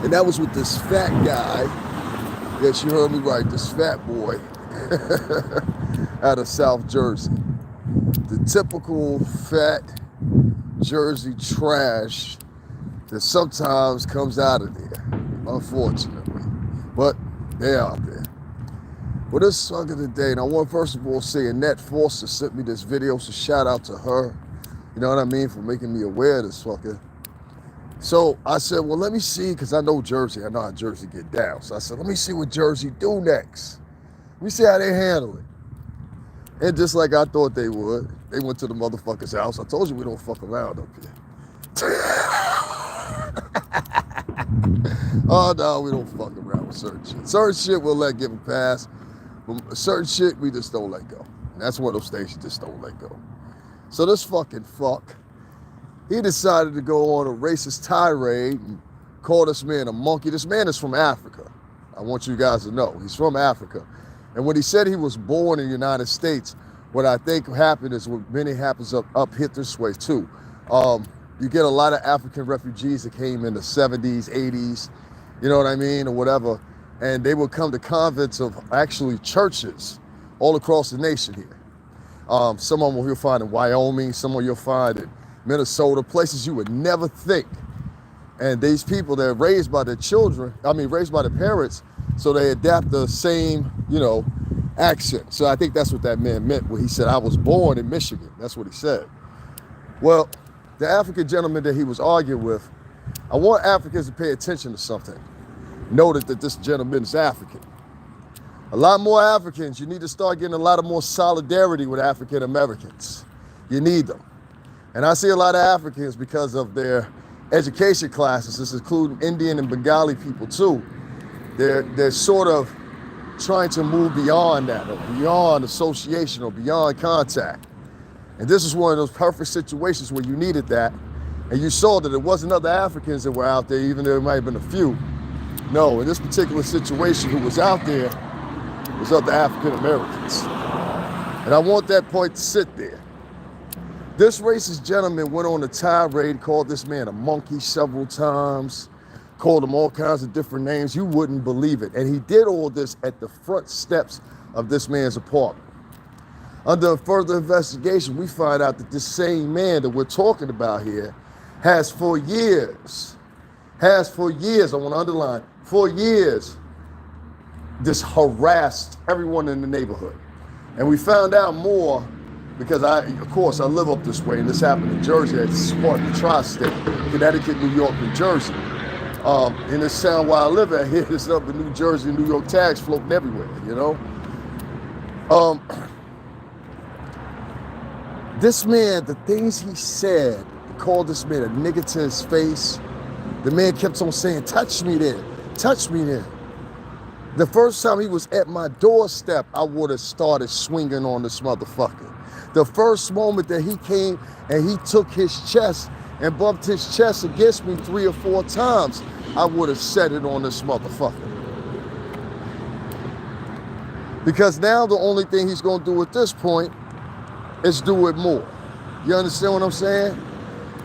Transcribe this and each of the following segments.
And that was with this fat guy. Yes, you heard me right, this fat boy out of South Jersey. The typical fat Jersey trash that sometimes comes out of there, unfortunately. But they're out there. Well, this song of the day, and I want first of all say Annette Foster sent me this video, so shout out to her, you know what I mean, for making me aware of this fucker. So I said, well, let me see, because I know Jersey, I know how Jersey get down. So I said, let me see what Jersey do next. Let me see how they handle it. And just like I thought they would, they went to the motherfucker's house. I told you we don't fuck around up here. Oh, no, we don't fuck around with certain shit. Certain shit we'll let give a pass. But certain shit we just don't let go. And that's one of those things you just don't let go. So this fucking fuck, he decided to go on a racist tirade and call this man a monkey. This man is from Africa. I want you guys to know. He's from Africa. And when he said he was born in the United States, what I think happened is what many happens up hit this way too. You get a lot of African refugees that came in the 70s, 80s, you know what I mean, or whatever. And they would come to convents of actually churches all across the nation here. Some of them you'll find in Wyoming, some of them you'll find in Minnesota, places you would never think. And these people, they're raised by their children, raised by their parents, so they adapt the same, accent. So I think that's what that man meant when he said, I was born in Michigan. That's what he said. Well, the African gentleman that he was arguing with, I want Africans to pay attention to something. Noted that this gentleman is African. A lot more Africans, you need to start getting a lot of more solidarity with African Americans. You need them. And I see a lot of Africans because of their education classes, this including Indian and Bengali people too. They're sort of trying to move beyond that, or beyond association, or beyond contact. And this is one of those perfect situations where you needed that. And you saw that it wasn't other Africans that were out there, even though there might have been a few. No, in this particular situation, who was out there was other African Americans. And I want that point to sit there. This racist gentleman went on a tirade, called this man a monkey several times, called him all kinds of different names. You wouldn't believe it. And he did all this at the front steps of this man's apartment. Under further investigation, we find out that this same man that we're talking about here has for years, I want to underline, for years, this harassed everyone in the neighborhood. And we found out more because I live up this way, and this happened in Jersey. It's part of the tri-state, Connecticut, New York, New Jersey. In this town where I live at here, there's up in New Jersey and New York tags floating everywhere, This man, the things he said, he called this man a nigger to his face. The man kept on saying, touch me there, touch me there. The first time he was at my doorstep, I would have started swinging on this motherfucker. The first moment that he came and he took his chest and bumped his chest against me 3 or 4 times, I would have set it on this motherfucker. Because now the only thing he's gonna do at this point is do it more. You understand what I'm saying?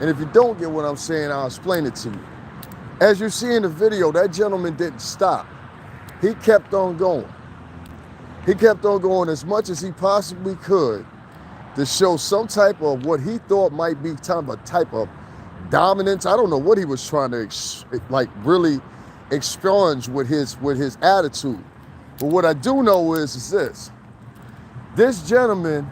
And if you don't get what I'm saying, I'll explain it to you. As you see in the video, that gentleman didn't stop. He kept on going. He kept on going as much as he possibly could to show some type of what he thought might be a type of dominance. I don't know what he was trying to really expunge with his attitude. But what I do know is this. This gentleman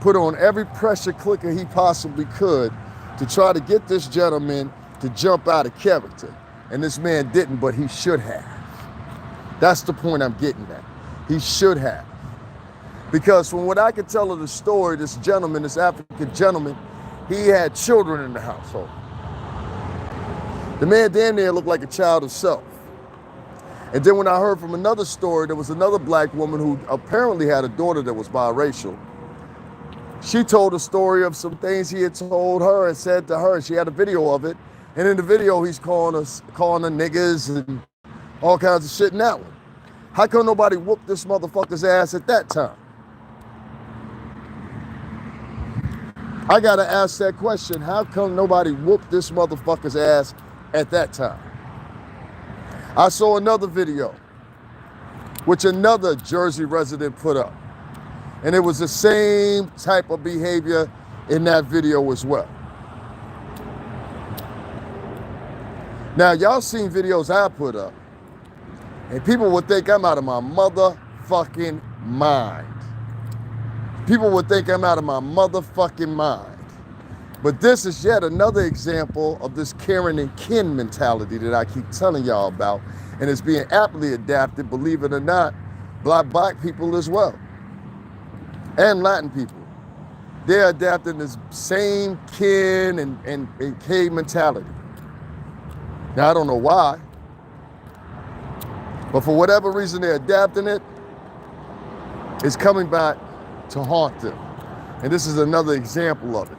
put on every pressure clicker he possibly could to try to get this gentleman to jump out of character. And this man didn't, but he should have. That's the point I'm getting at. He should have. Because from what I could tell of the story, this gentleman, this African gentleman, he had children in the household. The man damn near looked like a child himself. And then when I heard from another story, there was another black woman who apparently had a daughter that was biracial. She told a story of some things he had told her and said to her. She had a video of it. And in the video, he's calling her niggas and all kinds of shit in that one. How come nobody whooped this motherfucker's ass at that time? I gotta ask that question. How come nobody whooped this motherfucker's ass at that time? I saw another video, which another Jersey resident put up. And it was the same type of behavior in that video as well. Now, y'all seen videos I put up, and people would think I'm out of my motherfucking mind. People would think I'm out of my motherfucking mind. But this is yet another example of this Karen and Ken mentality that I keep telling y'all about, and it's being aptly adapted, believe it or not, by black people as well, and Latin people. They're adapting this same Ken and K mentality. Now, I don't know why, but for whatever reason they're adapting it, it's coming back to haunt them. And this is another example of it.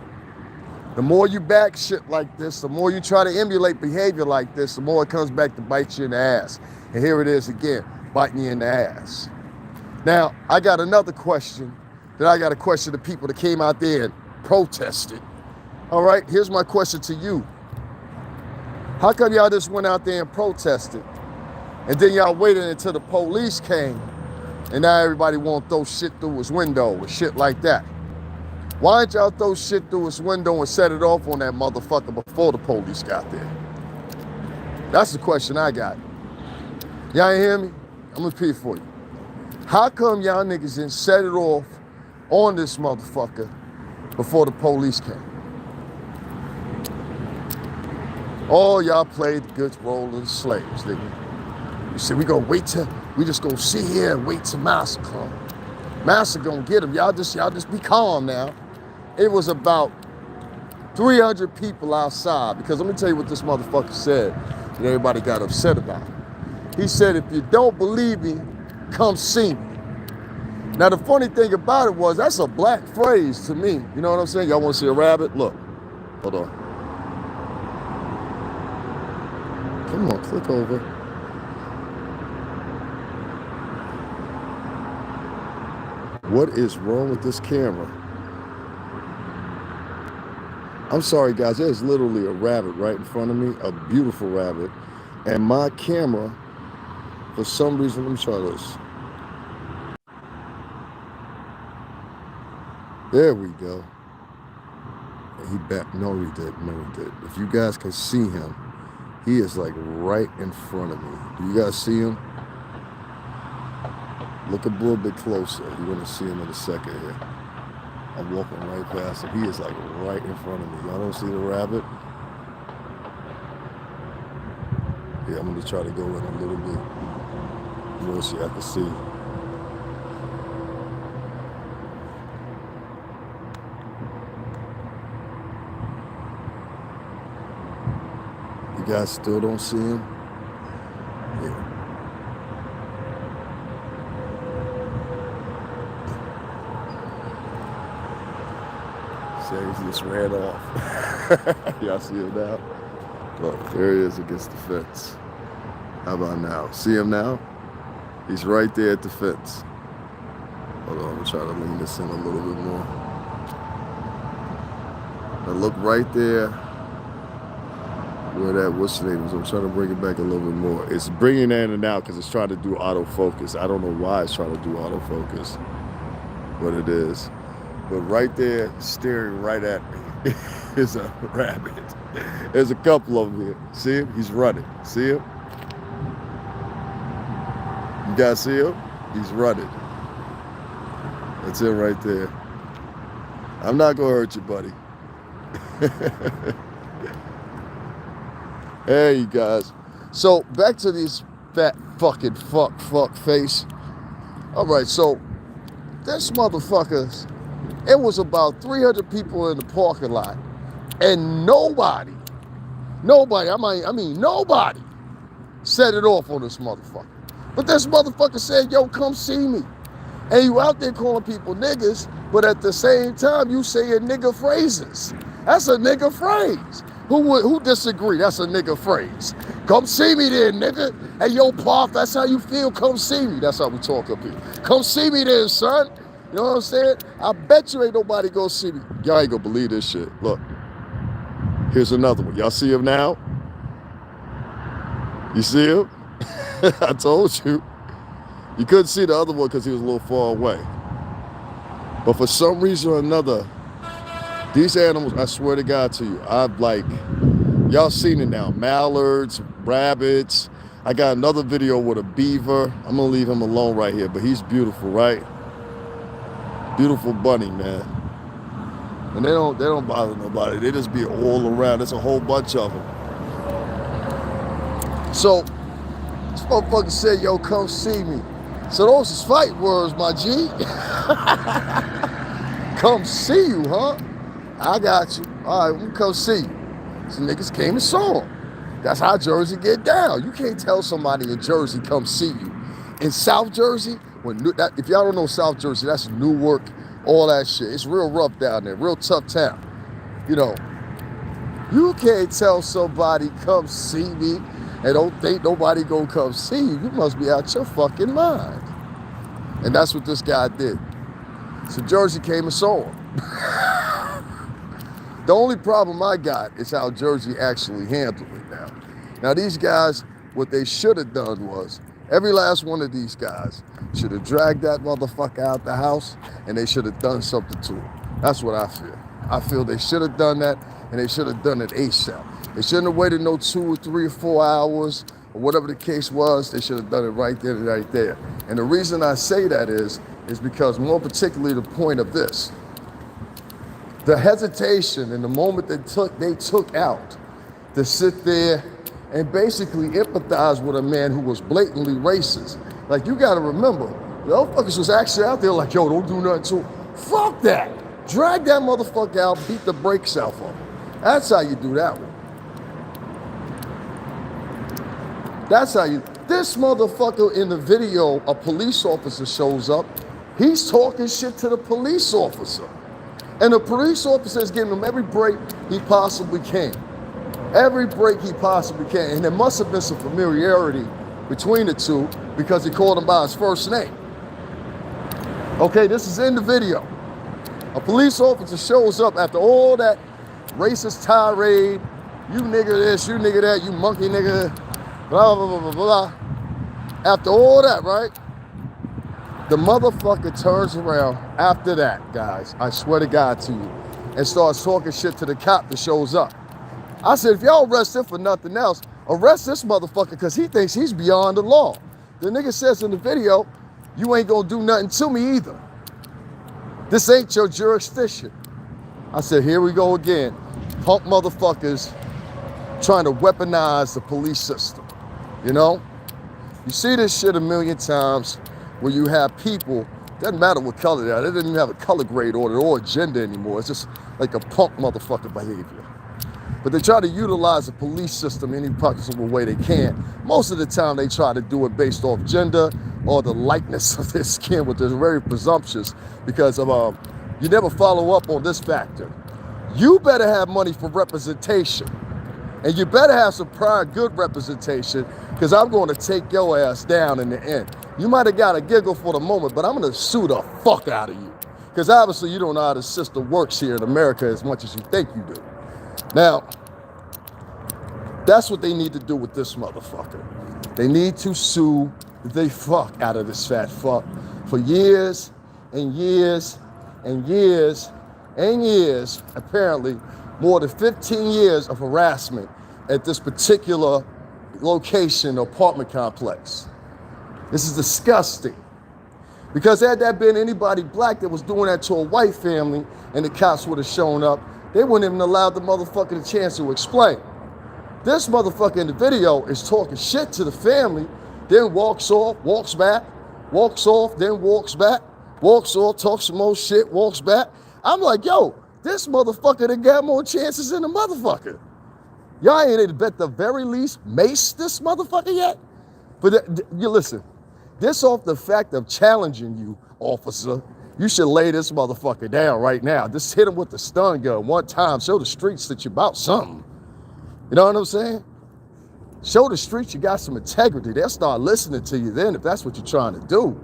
The more you back shit like this, the more you try to emulate behavior like this, the more it comes back to bite you in the ass. And here it is again, biting you in the ass. Now, I got another question that I got to question the people that came out there and protested. All right, here's my question to you. How come y'all just went out there and protested, and then y'all waited until the police came, and now everybody want to throw shit through his window or shit like that? Why didn't y'all throw shit through his window and set it off on that motherfucker before the police got there? That's the question I got. Y'all ain't hear me? I'm gonna repeat it for you. How come y'all niggas didn't set it off on this motherfucker before the police came? Oh, y'all played the good role of the slaves, nigga. You said we just gonna sit here and wait till Master come. Master gonna get him. Y'all just be calm now. It was about 300 people outside, because let me tell you what this motherfucker said that everybody got upset about. He said, if you don't believe me, come see me. Now, the funny thing about it was, that's a black phrase to me. You know what I'm saying? Y'all want to see a rabbit? Look. Hold on. Come on, click over. What is wrong with this camera? I'm sorry, guys. There's literally a rabbit right in front of me, a beautiful rabbit. And my camera, for some reason, let me try this. There we go. He back. No, he did. No, he did. If you guys can see him, he is like right in front of me. Do you guys see him? Look a little bit closer. You're going to see him in a second here. I'm walking right past him. He is like right in front of me. Y'all don't see the rabbit? Yeah, I'm going to try to go in a little bit more so I can see. You guys still don't see him? Yeah. So he just ran off. Y'all see him now? Look, there he is against the fence. How about now? See him now? He's right there at the fence. Hold on, I'm gonna try to lean this in a little bit more. Now look right there where that what's the name is. I'm trying to bring it back a little bit more. It's bringing it in and out because it's trying to do autofocus. I don't know why it's trying to do autofocus, but it is. But right there, staring right at me, is a rabbit. There's a couple of them here. See him? He's running. See him? You guys see him? He's running. That's it right there. I'm not gonna hurt you, buddy. Hey, you guys. So back to these fat fucking fuck face. All right, so this motherfuckers, it was about 300 people in the parking lot, and nobody, I mean nobody set it off on this motherfucker. But this motherfucker said, yo, come see me. And you out there calling people niggas, but at the same time, you saying nigga phrases. That's a nigga phrase. Who disagree? That's a nigga phrase. Come see me then, nigga. Hey, yo, Pop, that's how you feel? Come see me. That's how we talk up here. Come see me then, son. You know what I'm saying? I bet you ain't nobody gonna see me. Y'all ain't gonna believe this shit. Look, here's another one. Y'all see him now? You see him? I told you. You couldn't see the other one because he was a little far away. But for some reason or another, these animals, I swear to God to you, I've like, y'all seen it now. Mallards, rabbits. I got another video with a beaver. I'm gonna leave him alone right here, but he's beautiful, right? Beautiful bunny, man. And they don't bother nobody. They just be all around. There's a whole bunch of them. So this motherfucker said, yo, come see me. So those is fight words, my G. Come see you, huh? I got you. All right, we'll come see you. So niggas came and saw him. That's how Jersey get down. You can't tell somebody in Jersey, come see you. In South Jersey, if y'all don't know South Jersey, that's Newark, all that shit. It's real rough down there, real tough town. You know, you can't tell somebody, come see me, and don't think nobody gonna come see you. You must be out your fucking mind. And that's what this guy did. So Jersey came and saw him. The only problem I got is how Jersey actually handled it now. Now these guys, what they should have done was, every last one of these guys should have dragged that motherfucker out the house and they should have done something to him. That's what I feel. I feel they should have done that and they should have done it ASAP. They shouldn't have waited no 2 or 3 or 4 hours or whatever the case was. They should have done it right there and right there. And the reason I say that is because more particularly the point of this. The hesitation and the moment they took out to sit there and basically empathize with a man who was blatantly racist. Like, you gotta remember, the motherfuckers was actually out there like, yo, don't do nothing to him. Fuck that. Drag that motherfucker out, beat the brakes out of him. That's how you do that one. That's how you, this motherfucker in the video, a police officer shows up, he's talking shit to the police officer. And the police officer is giving him every break he possibly can. Every break he possibly can. And there must have been some familiarity between the two because he called him by his first name. Okay, this is in the video. A police officer shows up after all that racist tirade, you nigga this, you nigga that, you monkey nigga, blah, blah, blah, blah, blah. After all that, right? The motherfucker turns around after that, guys, I swear to God to you, and starts talking shit to the cop that shows up. I said, if y'all arrest him for nothing else, arrest this motherfucker because he thinks he's beyond the law. The nigga says in the video, you ain't gonna do nothing to me either. This ain't your jurisdiction. I said, here we go again. Punk motherfuckers trying to weaponize the police system, you know? You see this shit a million times where you have people, doesn't matter what color they are, they didn't even have a color grade on it or a gender anymore. It's just like a punk motherfucker behavior. But they try to utilize the police system any possible way they can. Most of the time they try to do it based off gender or the likeness of their skin, which is very presumptuous because of you never follow up on this factor. You better have money for representation. And you better have some prior good representation because I'm going to take your ass down in the end. You might have got a giggle for the moment, but I'm going to sue the fuck out of you. Because obviously you don't know how the system works here in America as much as you think you do. Now, that's what they need to do with this motherfucker. They need to sue the fuck out of this fat fuck for years and years and years and years, apparently more than 15 years of harassment at this particular location or apartment complex. This is disgusting. Because had that been anybody black that was doing that to a white family and the cops would have shown up, they wouldn't even allow the motherfucker the chance to explain. This motherfucker in the video is talking shit to the family, then walks off, walks back, walks off, then walks back, walks off, talks some more shit, walks back. I'm like, yo, this motherfucker done got more chances than the motherfucker. Y'all ain't at the very least mace this motherfucker yet? But you listen, this off the fact of challenging you, officer, you should lay this motherfucker down right now. Just hit him with the stun gun one time. Show the streets that you're about something. You know what I'm saying? Show the streets you got some integrity. They'll start listening to you then if that's what you're trying to do.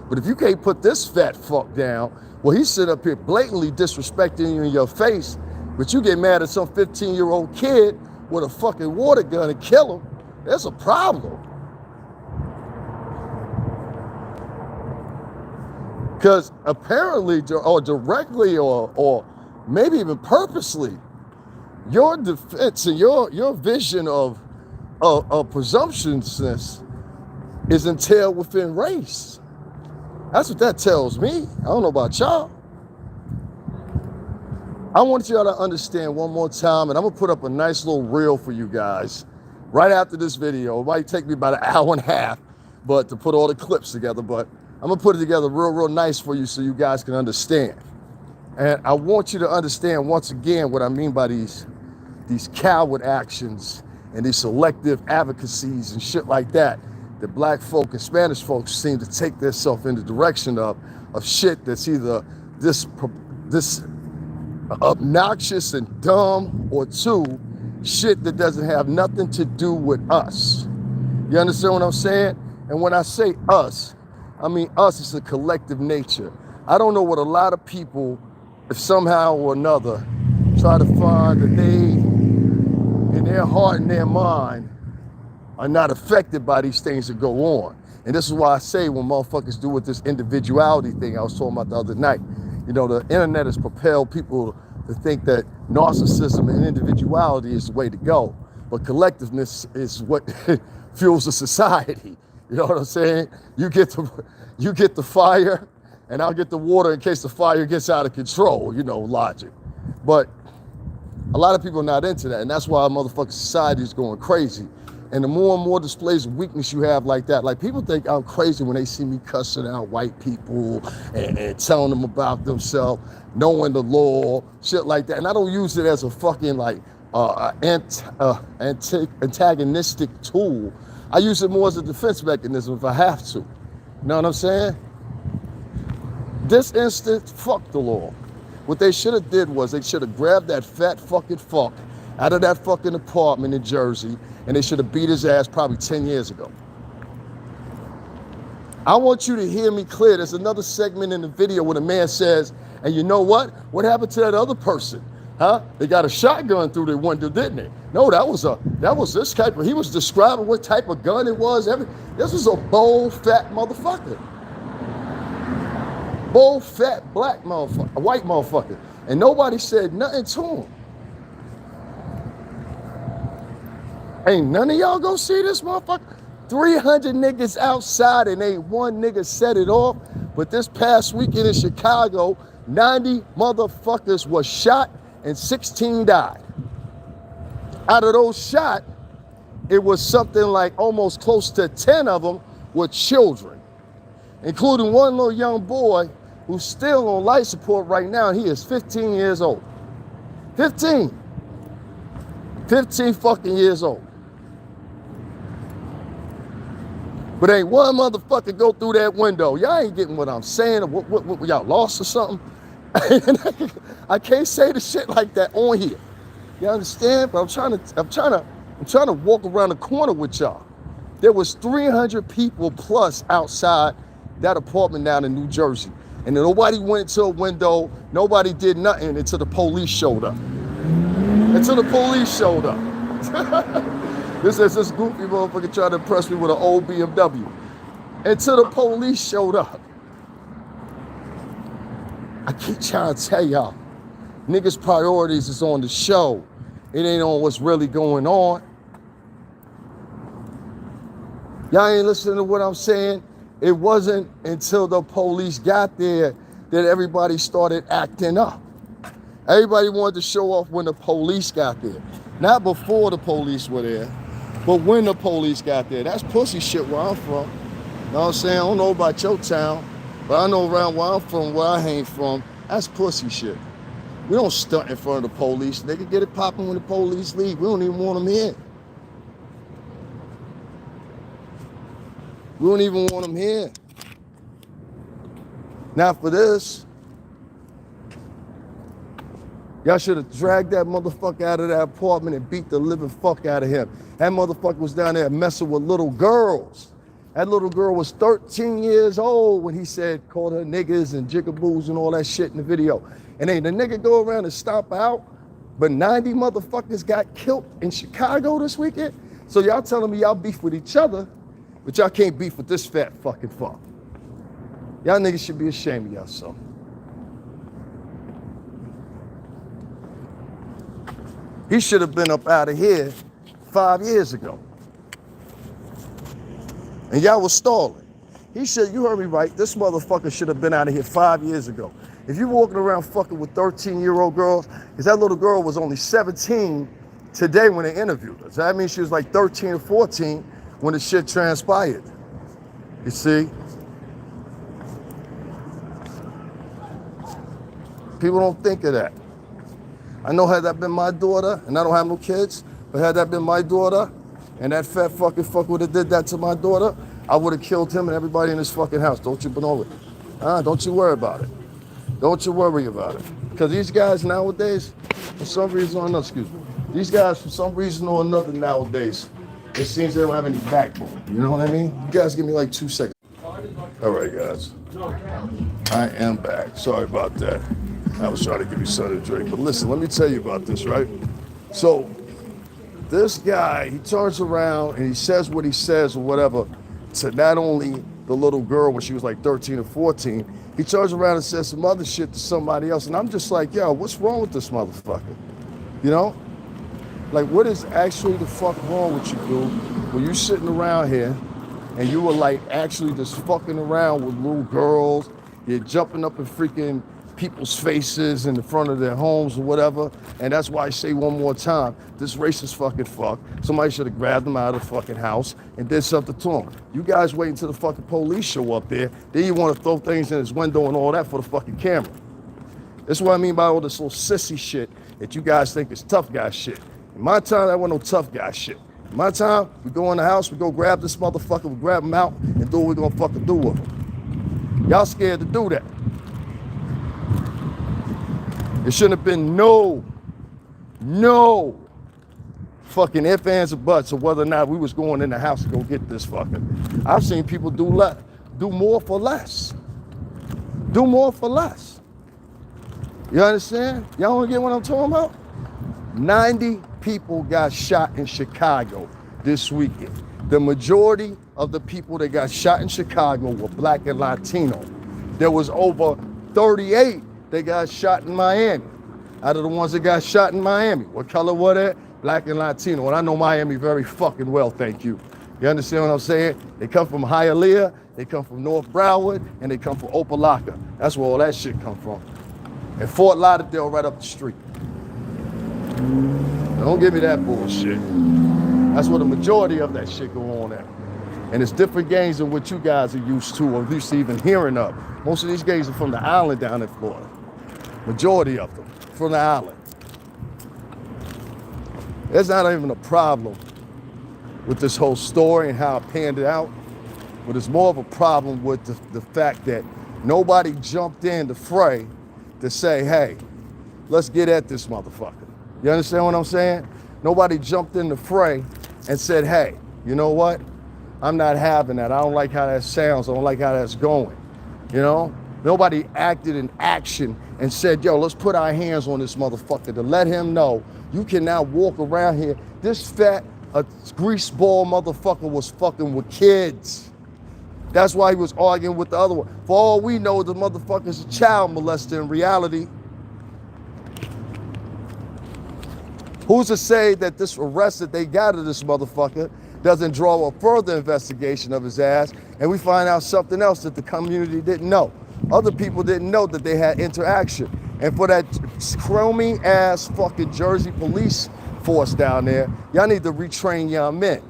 But if you can't put this fat fuck down, well, he sit up here blatantly disrespecting you in your face, but you get mad at some 15-year-old kid with a fucking water gun and kill him, there's a problem. Because apparently, or directly, or maybe even purposely, your defense and your vision of presumptuousness is entailed within race. That's what that tells me. I don't know about y'all. I want y'all to understand one more time, and I'm gonna put up a nice little reel for you guys right after this video. It might take me about an hour and a half, but to put all the clips together, but I'm gonna put it together real nice for you so you guys can understand. And I want you to understand once again what I mean by these coward actions and these selective advocacies and shit like that black folk and Spanish folks seem to take themselves in the direction of shit that's either this obnoxious and dumb, or two, shit that doesn't have nothing to do with us. You understand what I'm saying? And when I say us, I mean us is a collective nature. I don't know what a lot of people, if somehow or another, try to find that they, in their heart and their mind, are not affected by these things that go on. And this is why I say when motherfuckers do with this individuality thing I was talking about the other night, you know, the internet has propelled people to think that narcissism and individuality is the way to go. But collectiveness is what fuels the society. You know what I'm saying? You get the fire and I'll get the water in case the fire gets out of control, you know, logic. But a lot of people are not into that, and that's why our motherfucking society is going crazy. And the more and more displays of weakness you have like that, like people think I'm crazy when they see me cussing out white people and telling them about themselves, knowing the law, shit like that. And I don't use it as a fucking like antagonistic tool. I use it more as a defense mechanism if I have to. You know what I'm saying? This instant, fuck the law. What they should have did was they should have grabbed that fat fucking fuck out of that fucking apartment in Jersey, and they should have beat his ass probably 10 years ago. I want you to hear me clear. There's another segment in the video where the man says, and you know what? What happened to that other person? Huh? They got a shotgun through their window, didn't they? No, that was this type of, he was describing what type of gun it was. This was a bold, fat motherfucker. Bold, fat, black motherfucker, a white motherfucker. And nobody said nothing to him. Ain't none of y'all go see this motherfucker? 300 niggas outside and ain't one nigga set it off. But this past weekend in Chicago, 90 motherfuckers was shot and 16 died. Out of those shot, it was something like almost close to 10 of them were children, including one little young boy who's still on life support right now, and he is 15 years old. 15 fucking years old. But ain't one motherfucker go through that window. Y'all ain't getting what I'm saying. What y'all lost or something? I can't say the shit like that on here. You understand? But I'm trying to walk around the corner with y'all. There was 300 people plus outside that apartment down in New Jersey. And nobody went to a window, nobody did nothing until the police showed up. This is this goofy motherfucker trying to impress me with an old BMW. Until the police showed up. I keep trying to tell y'all, niggas' priorities is on the show. It ain't on what's really going on. Y'all ain't listening to what I'm saying? It wasn't until the police got there that everybody started acting up. Everybody wanted to show off when the police got there. Not before the police were there, but when the police got there. That's pussy shit where I'm from. You know what I'm saying? I don't know about your town, but I know around where I'm from, where I ain't from, that's pussy shit. We don't stunt in front of the police. They can get it popping when the police leave. We don't even want them here. We don't even want them here. Now for this, y'all should have dragged that motherfucker out of that apartment and beat the living fuck out of him. That motherfucker was down there messing with little girls. That little girl was 13 years old when he said, called her niggas and jigaboos and all that shit in the video. And then the nigga go around and stomp out, but 90 motherfuckers got killed in Chicago this weekend. So y'all telling me y'all beef with each other, but y'all can't beef with this fat fucking fuck. Y'all niggas should be ashamed of yourself. He should have been up out of here 5 years ago. And y'all was stalling. He should, you heard me right, this motherfucker should have been out of here 5 years ago. If you walking around fucking with 13-year-old girls, because that little girl was only 17 today when they interviewed her. So that means she was like 13 or 14 when the shit transpired. You see? People don't think of that. I know had that been my daughter, and I don't have no kids, but had that been my daughter, and that fat fucking fuck would have did that to my daughter, I would have killed him and everybody in this fucking house. Don't you know it? Don't you worry about it. Don't you worry about it. Because these guys nowadays, for some reason or another, these guys for some reason or another nowadays, it seems they don't have any backbone. You know what I mean? You guys give me like 2 seconds. All right, guys. I am back. Sorry about that. I was trying to give you something to drink. But listen, let me tell you about this, right? So this guy, he turns around and he says what he says or whatever to not only the little girl when she was like 13 or 14, he turns around and says some other shit to somebody else. And I'm just like, yo, what's wrong with this motherfucker? You know? Like, what is actually the fuck wrong with you, dude? When you sitting around here and you were like actually just fucking around with little girls, you're jumping up in freaking people's faces in the front of their homes or whatever, and that's why I say one more time, this racist fucking fuck, somebody should have grabbed him out of the fucking house and did something to him. You guys wait until the fucking police show up there, then you want to throw things in his window and all that for the fucking camera. That's what I mean by all this little sissy shit that you guys think is tough guy shit. In my time, that wasn't no tough guy shit. In my time, we go in the house, we go grab this motherfucker, we grab him out, and do what we're gonna fucking do with him. Y'all scared to do that. It shouldn't have been no fucking ifs, ands, or buts of whether or not we was going in the house to go get this fucking. I've seen people do more for less. Do more for less. You understand? Y'all don't get what I'm talking about? 90 people got shot in Chicago this weekend. The majority of the people that got shot in Chicago were black and Latino. There was over 38 that got shot in Miami. Out of the ones that got shot in Miami, what color were they? Black and Latino. And I know Miami very fucking well, thank you. You understand what I'm saying? They come from Hialeah, they come from North Broward, and they come from Opelika. That's where all that shit come from. And Fort Lauderdale right up the street. Don't give me that bullshit. That's where the majority of that shit go on at. And it's different gangs than what you guys are used to or used to even hearing of. Most of these gangs are from the island down in Florida. Majority of them from the island. There's not even a problem with this whole story and how it panned out, but it's more of a problem with the fact that nobody jumped in the fray to say, hey, let's get at this motherfucker. You understand what I'm saying? Nobody jumped in the fray and said, hey, you know what? I'm not having that. I don't like how that sounds. I don't like how that's going. You know? Nobody acted in action and said, yo, let's put our hands on this motherfucker to let him know you can now walk around here. This fat, greaseball motherfucker was fucking with kids. That's why he was arguing with the other one. For all we know, the motherfucker's a child molester in reality. Who's to say that this arrest that they got of this motherfucker doesn't draw a further investigation of his ass and we find out something else that the community didn't know? Other people didn't know that they had interaction. And for that crummy ass fucking Jersey police force down there, y'all need to retrain y'all men.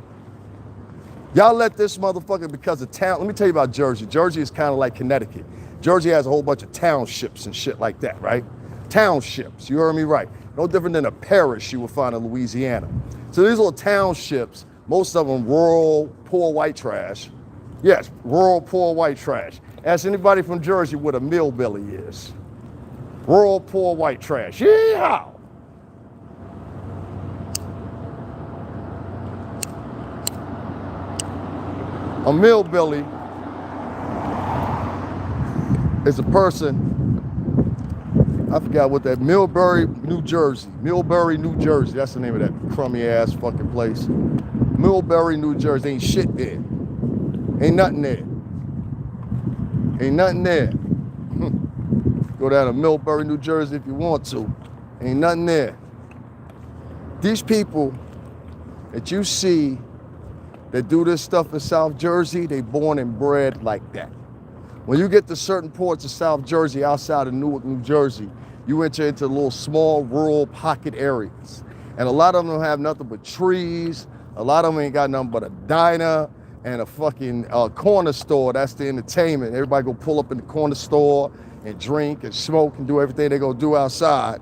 Y'all let this motherfucker, because of town, let me tell you about Jersey. Jersey is kind of like Connecticut. Jersey has a whole bunch of townships and shit like that, right? Townships, you heard me right. No different than a parish you would find in Louisiana. So these little townships, most of them rural, poor white trash. Yes, rural, poor white trash. Ask anybody from Jersey what a millbilly is. Rural, poor white trash. Yeehaw! A millbilly is a person, I forgot what that, Millbury, New Jersey. Millbury, New Jersey. That's the name of that crummy ass fucking place. Millbury, New Jersey. Ain't shit there. Ain't nothing there. Ain't nothing there. Go down to Millbury, New Jersey if you want to. Ain't nothing there. These people that you see that do this stuff in South Jersey, they born and bred like that. When you get to certain parts of South Jersey, outside of Newark, New Jersey, you enter into little small rural pocket areas. And a lot of them don't have nothing but trees. A lot of them ain't got nothing but a diner and a fucking corner store. That's the entertainment. Everybody go pull up in the corner store and drink and smoke and do everything they go do outside.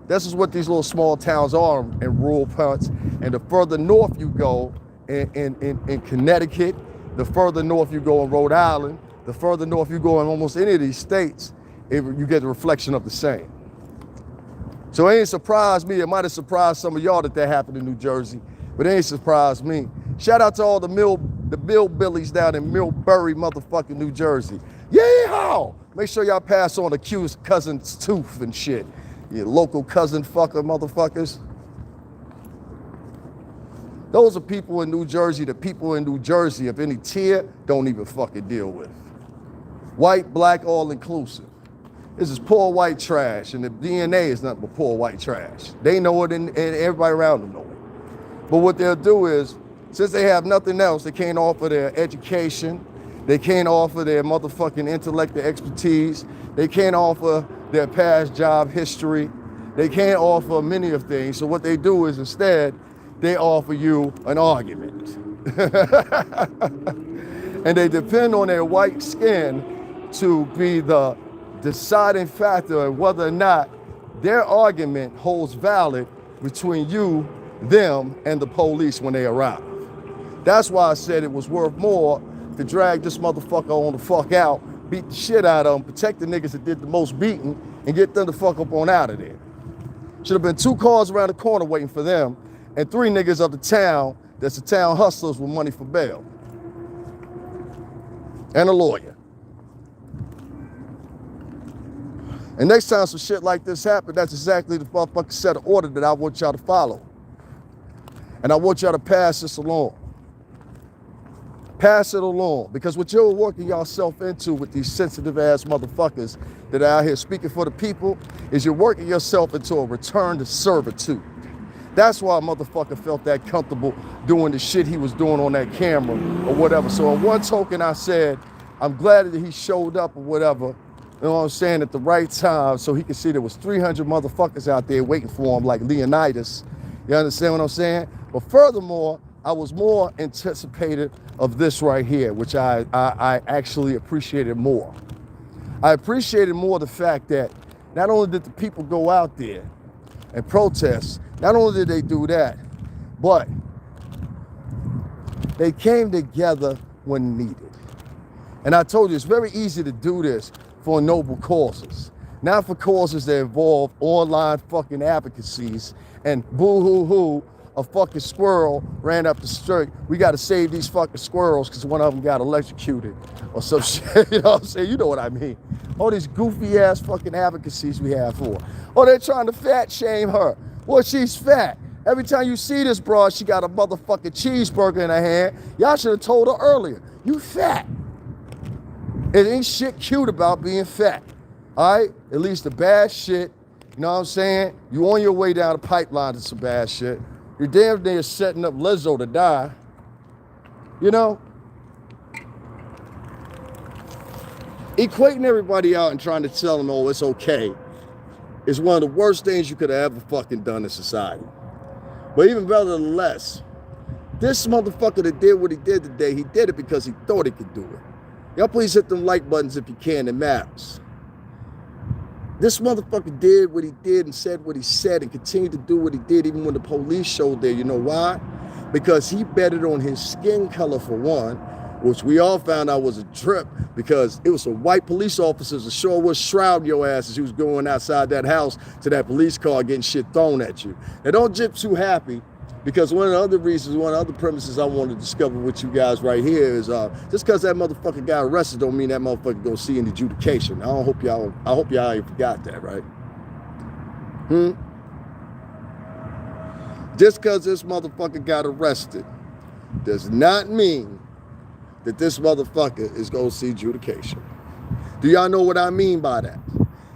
This is what these little small towns are in rural parts. And the further north you go in Connecticut, the further north you go in Rhode Island, the further north you go in almost any of these states, you get the reflection of the same. So it ain't surprised me. It might have surprised some of y'all that happened in New Jersey, but it ain't surprised me. Shout out to all the Millbillies down in Millbury, motherfucking New Jersey. Yeehaw! Make sure y'all pass on the Q's cousin's tooth and shit. You local cousin fucker motherfuckers. Those are people in New Jersey, the people in New Jersey of any tier don't even fucking deal with. White, black, all inclusive. This is poor white trash, and the DNA is nothing but poor white trash. They know it, and everybody around them know it. But what they'll do is, since they have nothing else, they can't offer their education, they can't offer their motherfucking intellect, their expertise, they can't offer their past job history, they can't offer many of things. So what they do is instead, they offer you an argument. And they depend on their white skin to be the deciding factor of whether or not their argument holds valid between you, them, and the police when they arrive. That's why I said it was worth more to drag this motherfucker on the fuck out, beat the shit out of him, protect the niggas that did the most beating, and get them the fuck up on out of there. Should have been 2 cars around the corner waiting for them, and 3 niggas of the town that's the town hustlers with money for bail. And a lawyer. And next time some shit like this happens, that's exactly the motherfucking set of order that I want y'all to follow. And I want y'all to pass this along. Pass it along. Because what you're working yourself into with these sensitive ass motherfuckers that are out here speaking for the people is you're working yourself into a return to servitude. That's why a motherfucker felt that comfortable doing the shit he was doing on that camera or whatever. So on one token, I said, I'm glad that he showed up or whatever, you know what I'm saying, at the right time so he could see there was 300 motherfuckers out there waiting for him like Leonidas. You understand what I'm saying? But furthermore, I was more anticipated of this right here, which I actually appreciated more. I appreciated more the fact that not only did the people go out there and protest, not only did they do that, but they came together when needed. And I told you, it's very easy to do this for noble causes, not for causes that involve online fucking advocacies and boo-hoo-hoo, a fucking squirrel ran up the street. We got to save these fucking squirrels because one of them got electrocuted or some shit. You know what I'm saying? You know what I mean. All these goofy ass fucking advocacies we have for. Oh, they're trying to fat shame her. Well, she's fat. Every time you see this broad, she got a motherfucking cheeseburger in her hand. Y'all should have told her earlier, you fat. It ain't shit cute about being fat. All right? At least the bad shit, you know what I'm saying? You on your way down the pipeline to some bad shit. You're damn near setting up Lizzo to die. You know? Equating everybody out and trying to tell them, oh, it's okay, is one of the worst things you could have ever fucking done in society. But even better than less, this motherfucker that did what he did today, he did it because he thought he could do it. Y'all please hit them like buttons if you can, it matters. This motherfucker did what he did and said what he said and continued to do what he did even when the police showed there. You know why? Because he betted on his skin color for one, which we all found out was a trip because it was some white police officers that sure was shrouding your ass as you was going outside that house to that police car getting shit thrown at you. Now don't get too happy because one of the other reasons, one of the other premises I want to discover with you guys right here is just because that motherfucker got arrested don't mean that motherfucker gonna see an adjudication. I hope y'all ain't forgot that, right? Just because this motherfucker got arrested does not mean that this motherfucker is gonna see adjudication. Do y'all know what I mean by that?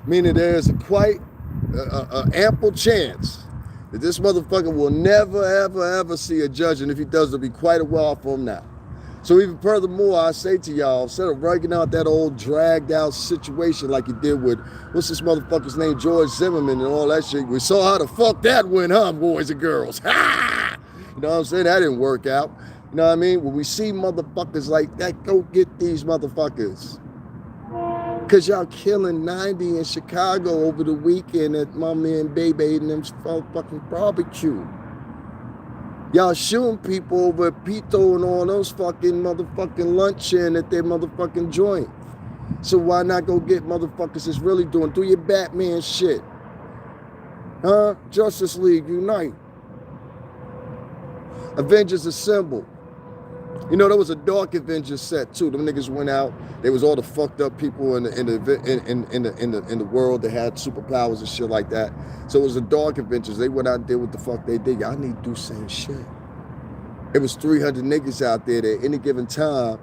Meaning there's a quite ample chance that this motherfucker will never, ever, ever see a judge, and if he does, it'll be quite a while for him now. So even furthermore, I say to y'all, instead of working out that old dragged out situation like you did with, what's this motherfucker's name, George Zimmerman and all that shit, we saw how the fuck that went, huh, boys and girls? Ha! You know what I'm saying? That didn't work out. You know what I mean? When we see motherfuckers like that, go get these motherfuckers. Because y'all killing 90 in Chicago over the weekend at my man Baby and them fucking barbecue. Y'all shooting people over at Pito and all those fucking motherfucking luncheon at their motherfucking joint. So why not go get motherfuckers that's really do your Batman shit? Huh? Justice League, unite. Avengers Assemble. You know, there was a Dark Avengers set too. Them niggas went out. There was all the fucked up people in the world that had superpowers and shit like that. So it was a Dark Avengers. They went out and did what the fuck they did. Y'all need to do same shit. It was 300 niggas out there that at any given time.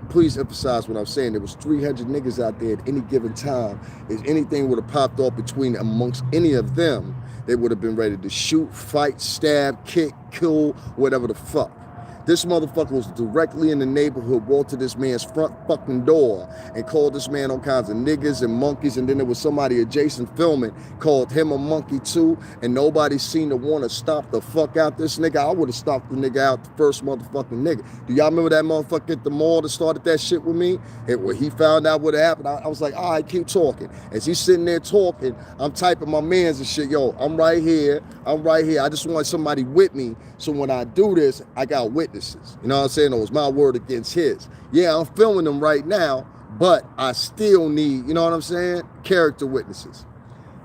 Please emphasize what I'm saying. There was 300 niggas out there at any given time. If anything would have popped off amongst any of them, they would have been ready to shoot, fight, stab, kick, kill, whatever the fuck. This motherfucker was directly in the neighborhood, walked to this man's front fucking door and called this man all kinds of niggas and monkeys, and then there was somebody adjacent filming, called him a monkey too, and nobody seemed to want to stop the fuck out this nigga. I would have stopped the nigga out, the first motherfucking nigga. Do y'all remember that motherfucker at the mall that started that shit with me? And when he found out what happened, I was like, all right, keep talking. As he's sitting there talking, I'm typing my mans and shit. Yo, I'm right here. I just want somebody with me, so when I do this, I got witnesses. You know what I'm saying? It was my word against his. Yeah, I'm filming them right now, but I still need, you know what I'm saying? Character witnesses.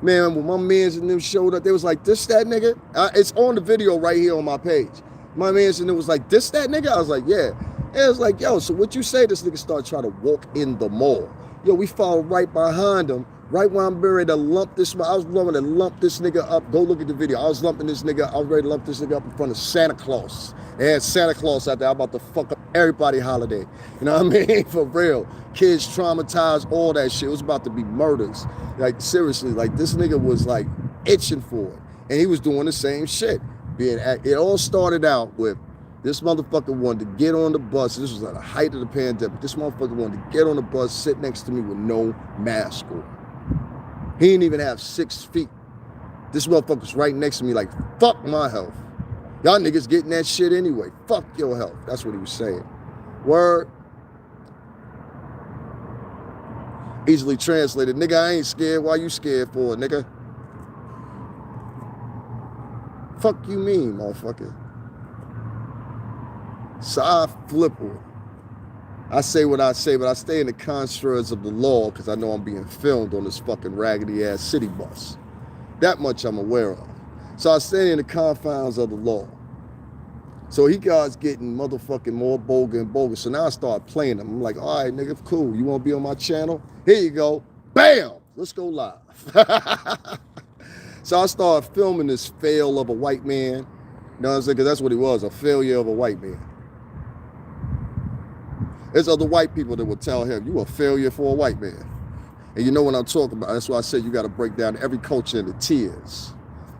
Man, when my mans and them showed up, they was like, this that nigga? It's on the video right here on my page. My mans and them was like, this that nigga? I was like, yeah. And it was like, yo, so what you say? This nigga started trying to walk in the mall. Yo, we followed right behind him. Right when I'm ready to lump this, I was ready to lump this nigga up. Go look at the video. I was lumping this nigga. I was ready to lump this nigga up in front of Santa Claus. They had Santa Claus out there. I'm about to fuck up everybody holiday. You know what I mean? For real. Kids traumatized, all that shit. It was about to be murders. Like, seriously, like, this nigga was, like, itching for it. And he was doing the same shit. It all started out with this motherfucker wanted to get on the bus. This was at the height of the pandemic. This motherfucker wanted to get on the bus, sit next to me with no mask on. He didn't even have 6 feet. This motherfucker's right next to me like, fuck my health. Y'all niggas getting that shit anyway. Fuck your health. That's what he was saying. Word. Easily translated. Nigga, I ain't scared. Why you scared for it, nigga? Fuck you mean, motherfucker? So I flip on. I say what I say, but I stay in the constructs of the law because I know I'm being filmed on this fucking raggedy ass city bus. That much I'm aware of. So I stay in the confines of the law. So he guys getting motherfucking more bogus and bogus. So now I start playing them. I'm like, all right, nigga, cool. You want to be on my channel? Here you go. Bam! Let's go live. So I started filming this fail of a white man. You know what I'm saying? Because that's what he was, a failure of a white man. There's other white people that will tell him, you a failure for a white man. And you know what I'm talking about. That's why I said you got to break down every culture into tiers.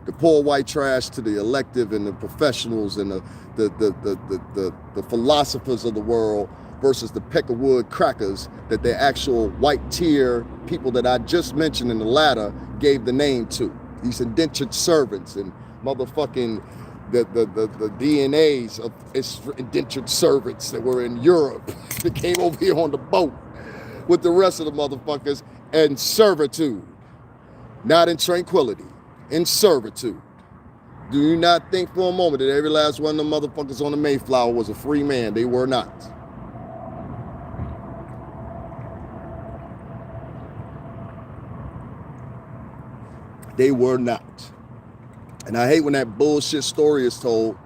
The poor white trash to the elective and the professionals and the philosophers of the world versus the peckerwood crackers that the actual white tier people that I just mentioned in the ladder gave the name to. These indentured servants and motherfucking the DNAs of indentured servants that were in Europe that came over here on the boat with the rest of the motherfuckers in servitude, not in tranquility, in servitude. Do you not think for a moment that every last one of them motherfuckers on the Mayflower was a free man? They were not. They were not. And I hate when that bullshit story is told,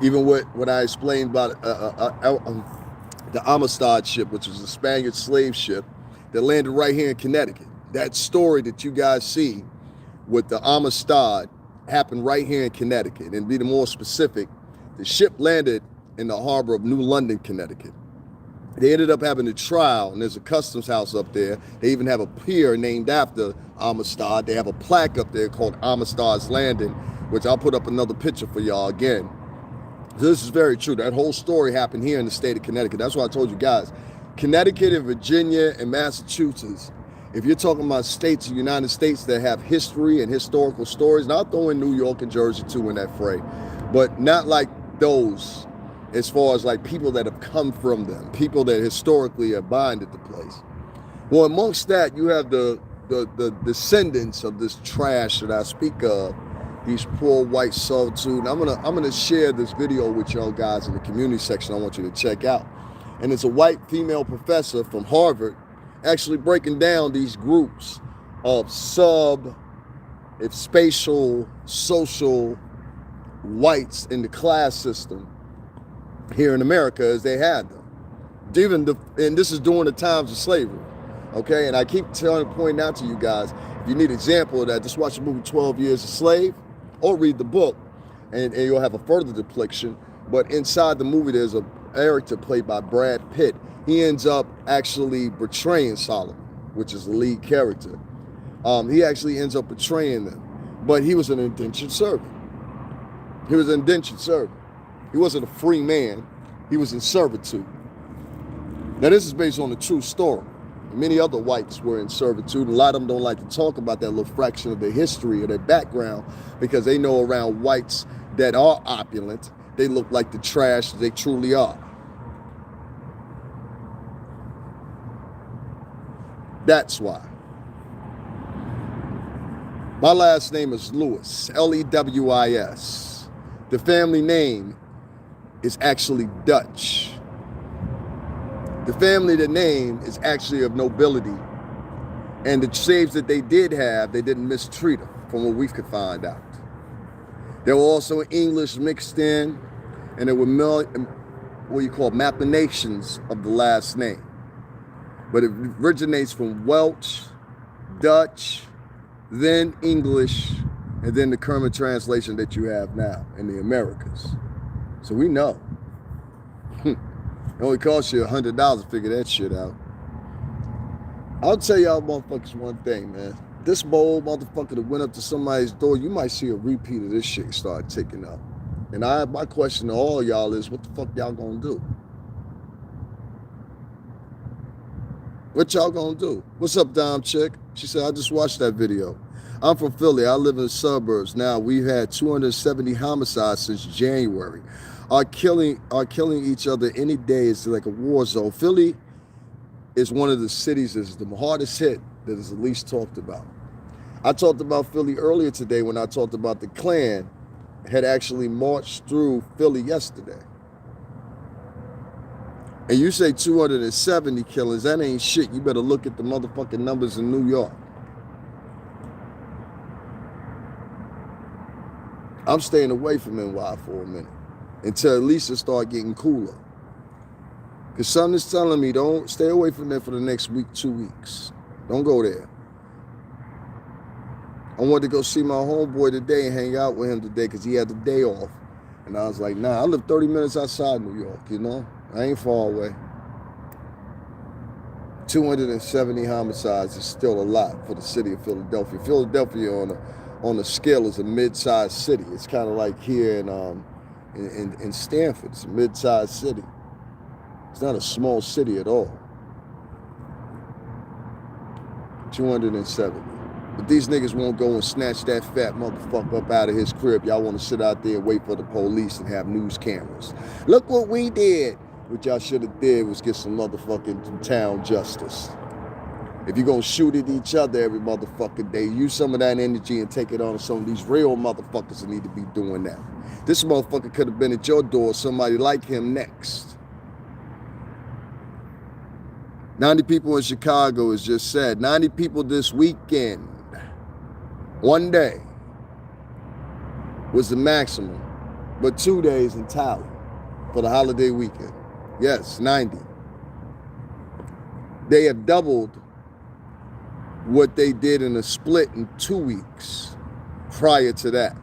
even what I explained about the Amistad ship, which was a Spaniard slave ship that landed right here in Connecticut. That story that you guys see with the Amistad happened right here in Connecticut. And to be more specific, the ship landed in the harbor of New London, Connecticut. They ended up having a trial, and there's a customs house up there. They even have a pier named after Amistad. They have a plaque up there called Amistad's Landing, which I'll put up another picture for y'all again. This is very true. That whole story happened here in the state of Connecticut. That's why I told you guys, Connecticut and Virginia and Massachusetts, if you're talking about states of the United States that have history and historical stories, and I'll throw in New York and Jersey too in that fray, but not like those as far as like people that have come from them, people that historically have binded the place. Well, amongst that, you have the descendants of this trash that I speak of, these poor white servitude. I'm gonna share this video with y'all guys in the community section. I want you to check out. And it's a white female professor from Harvard actually breaking down these groups of spatial, social whites in the class system here in America as they had them. And this is during the times of slavery, okay? And I keep pointing out to you guys, if you need an example of that, just watch the movie 12 Years a Slave or read the book, and you'll have a further depiction. But inside the movie, there's a character played by Brad Pitt. He ends up actually betraying Solomon, which is the lead character. He actually ends up betraying them, but he was an indentured servant. He was an indentured servant. He wasn't a free man. He was in servitude. Now, this is based on a true story. Many other whites were in servitude. A lot of them don't like to talk about that little fraction of their history or their background because they know around whites that are opulent, they look like the trash they truly are. That's why. My last name is Lewis, Lewis. The family name is actually Dutch. The family, the name is actually of nobility. And the slaves that they did have, they didn't mistreat them, from what we could find out. There were also English mixed in, and there were what you call machinations of the last name. But it originates from Welsh, Dutch, then English, and then the current translation that you have now in the Americas. So we know. It only costs you $100 to figure that shit out. I'll tell y'all motherfuckers one thing, man. This bold motherfucker that went up to somebody's door, you might see a repeat of this shit start ticking up. And my question to all y'all is, what the fuck y'all gonna do? What y'all gonna do? What's up, Dom Chick? She said, I just watched that video. I'm from Philly. I live in the suburbs. Now, we've had 270 homicides since January. Are killing each other any day is like a war zone. Philly is one of the cities that is the hardest hit, that is the least talked about. I talked about Philly earlier today when I talked about the Klan had actually marched through Philly yesterday. And you say 270 killings, that ain't shit. You better look at the motherfucking numbers in New York. I'm staying away from NY for a minute until at least it start getting cooler. Because something is telling me, don't stay away from there for the next week, 2 weeks. Don't go there. I wanted to go see my homeboy today and hang out with him today because he had the day off. And I was like, nah, I live 30 minutes outside New York, you know? I ain't far away. 270 homicides is still a lot for the city of Philadelphia. Philadelphia on a scale is a mid-sized city. It's kind of like here in Stanford. It's a mid-sized city. It's not a small city at all. 270. But these niggas won't go and snatch that fat motherfucker up out of his crib. Y'all want to sit out there and wait for the police and have news cameras. Look what we did. What y'all should have did was get some motherfucking town justice. If you're going to shoot at each other every motherfucking day, use some of that energy and take it on to some of these real motherfuckers that need to be doing that. This motherfucker could have been at your door, somebody like him next. 90 people in Chicago is just said. 90 people this weekend. One day was the maximum, but 2 days in tally for the holiday weekend. Yes, 90. They have doubled what they did in a split in 2 weeks prior to that.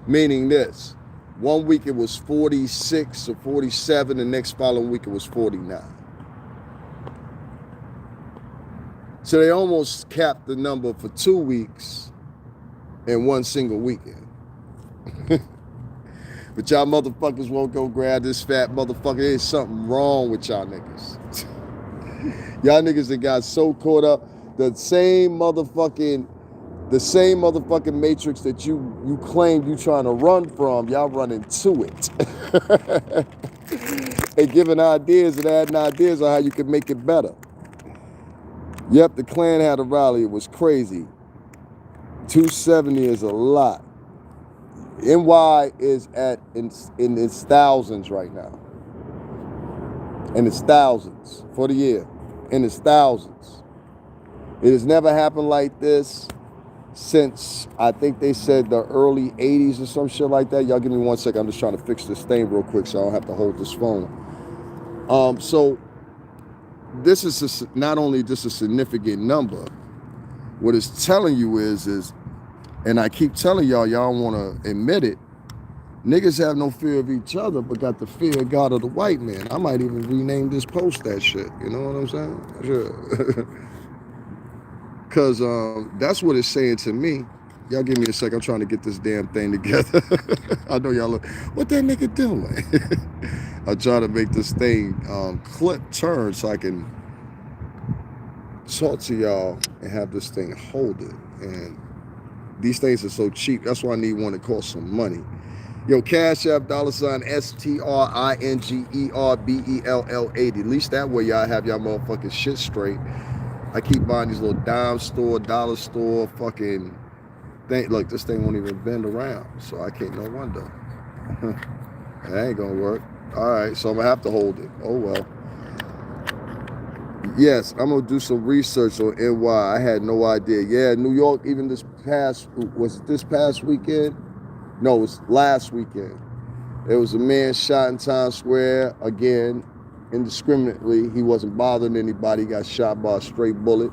Meaning this, 1 week it was 46 or 47, the next following week it was 49. So they almost capped the number for 2 weeks in one single weekend. But y'all motherfuckers won't go grab this fat motherfucker. There's something wrong with y'all niggas. Y'all niggas that got so caught up. The same motherfucking matrix that you claim you trying to run from, y'all running to it. And giving ideas and adding ideas on how you can make it better. Yep, the Klan had a rally. It was crazy. 270 is a lot. NY is in its thousands right now. And it's thousands for the year. And it's thousands. It has never happened like this since, I think they said the early 80s or some shit like that. Y'all give me 1 second. I'm just trying to fix this thing real quick so I don't have to hold this phone. So this is not only just a significant number, what it's telling you is, and I keep telling y'all don't want to admit it, niggas have no fear of each other, but got the fear of God of the white man. I might even rename this post that shit. You know what I'm saying? Sure. Because that's what it's saying to me. Y'all give me a sec. I'm trying to get this damn thing together. I know y'all look, what that nigga doing? I try to make this thing turn so I can talk to y'all and have this thing hold it. And these things are so cheap. That's why I need one that costs some money. Yo, Cash App, $STRINGERBELL80. At least that way y'all have y'all motherfucking shit straight. I keep buying these little dime store, dollar store, fucking thing. Look, this thing won't even bend around, so I can't, no wonder. That ain't gonna work. All right, so I'm gonna have to hold it. Oh well. Yes, I'm gonna do some research on NY. I had no idea. Yeah, New York, even this past weekend? No, it was last weekend. There was a man shot in Times Square, again, indiscriminately. He wasn't bothering anybody. He got shot by a straight bullet.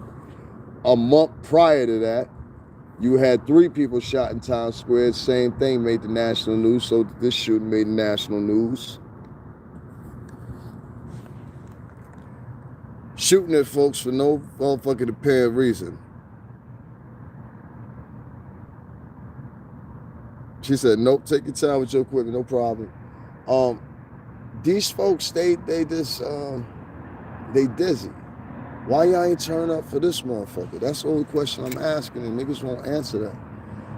A month prior to that, you had 3 people shot in Times Square. Same thing, made the national news. So this shooting made the national news. Shooting at folks for no motherfucking apparent reason. She said, nope, take your time with your equipment, no problem. These folks, they dizzy. Why y'all ain't turn up for this motherfucker? That's the only question I'm asking, and niggas won't answer that.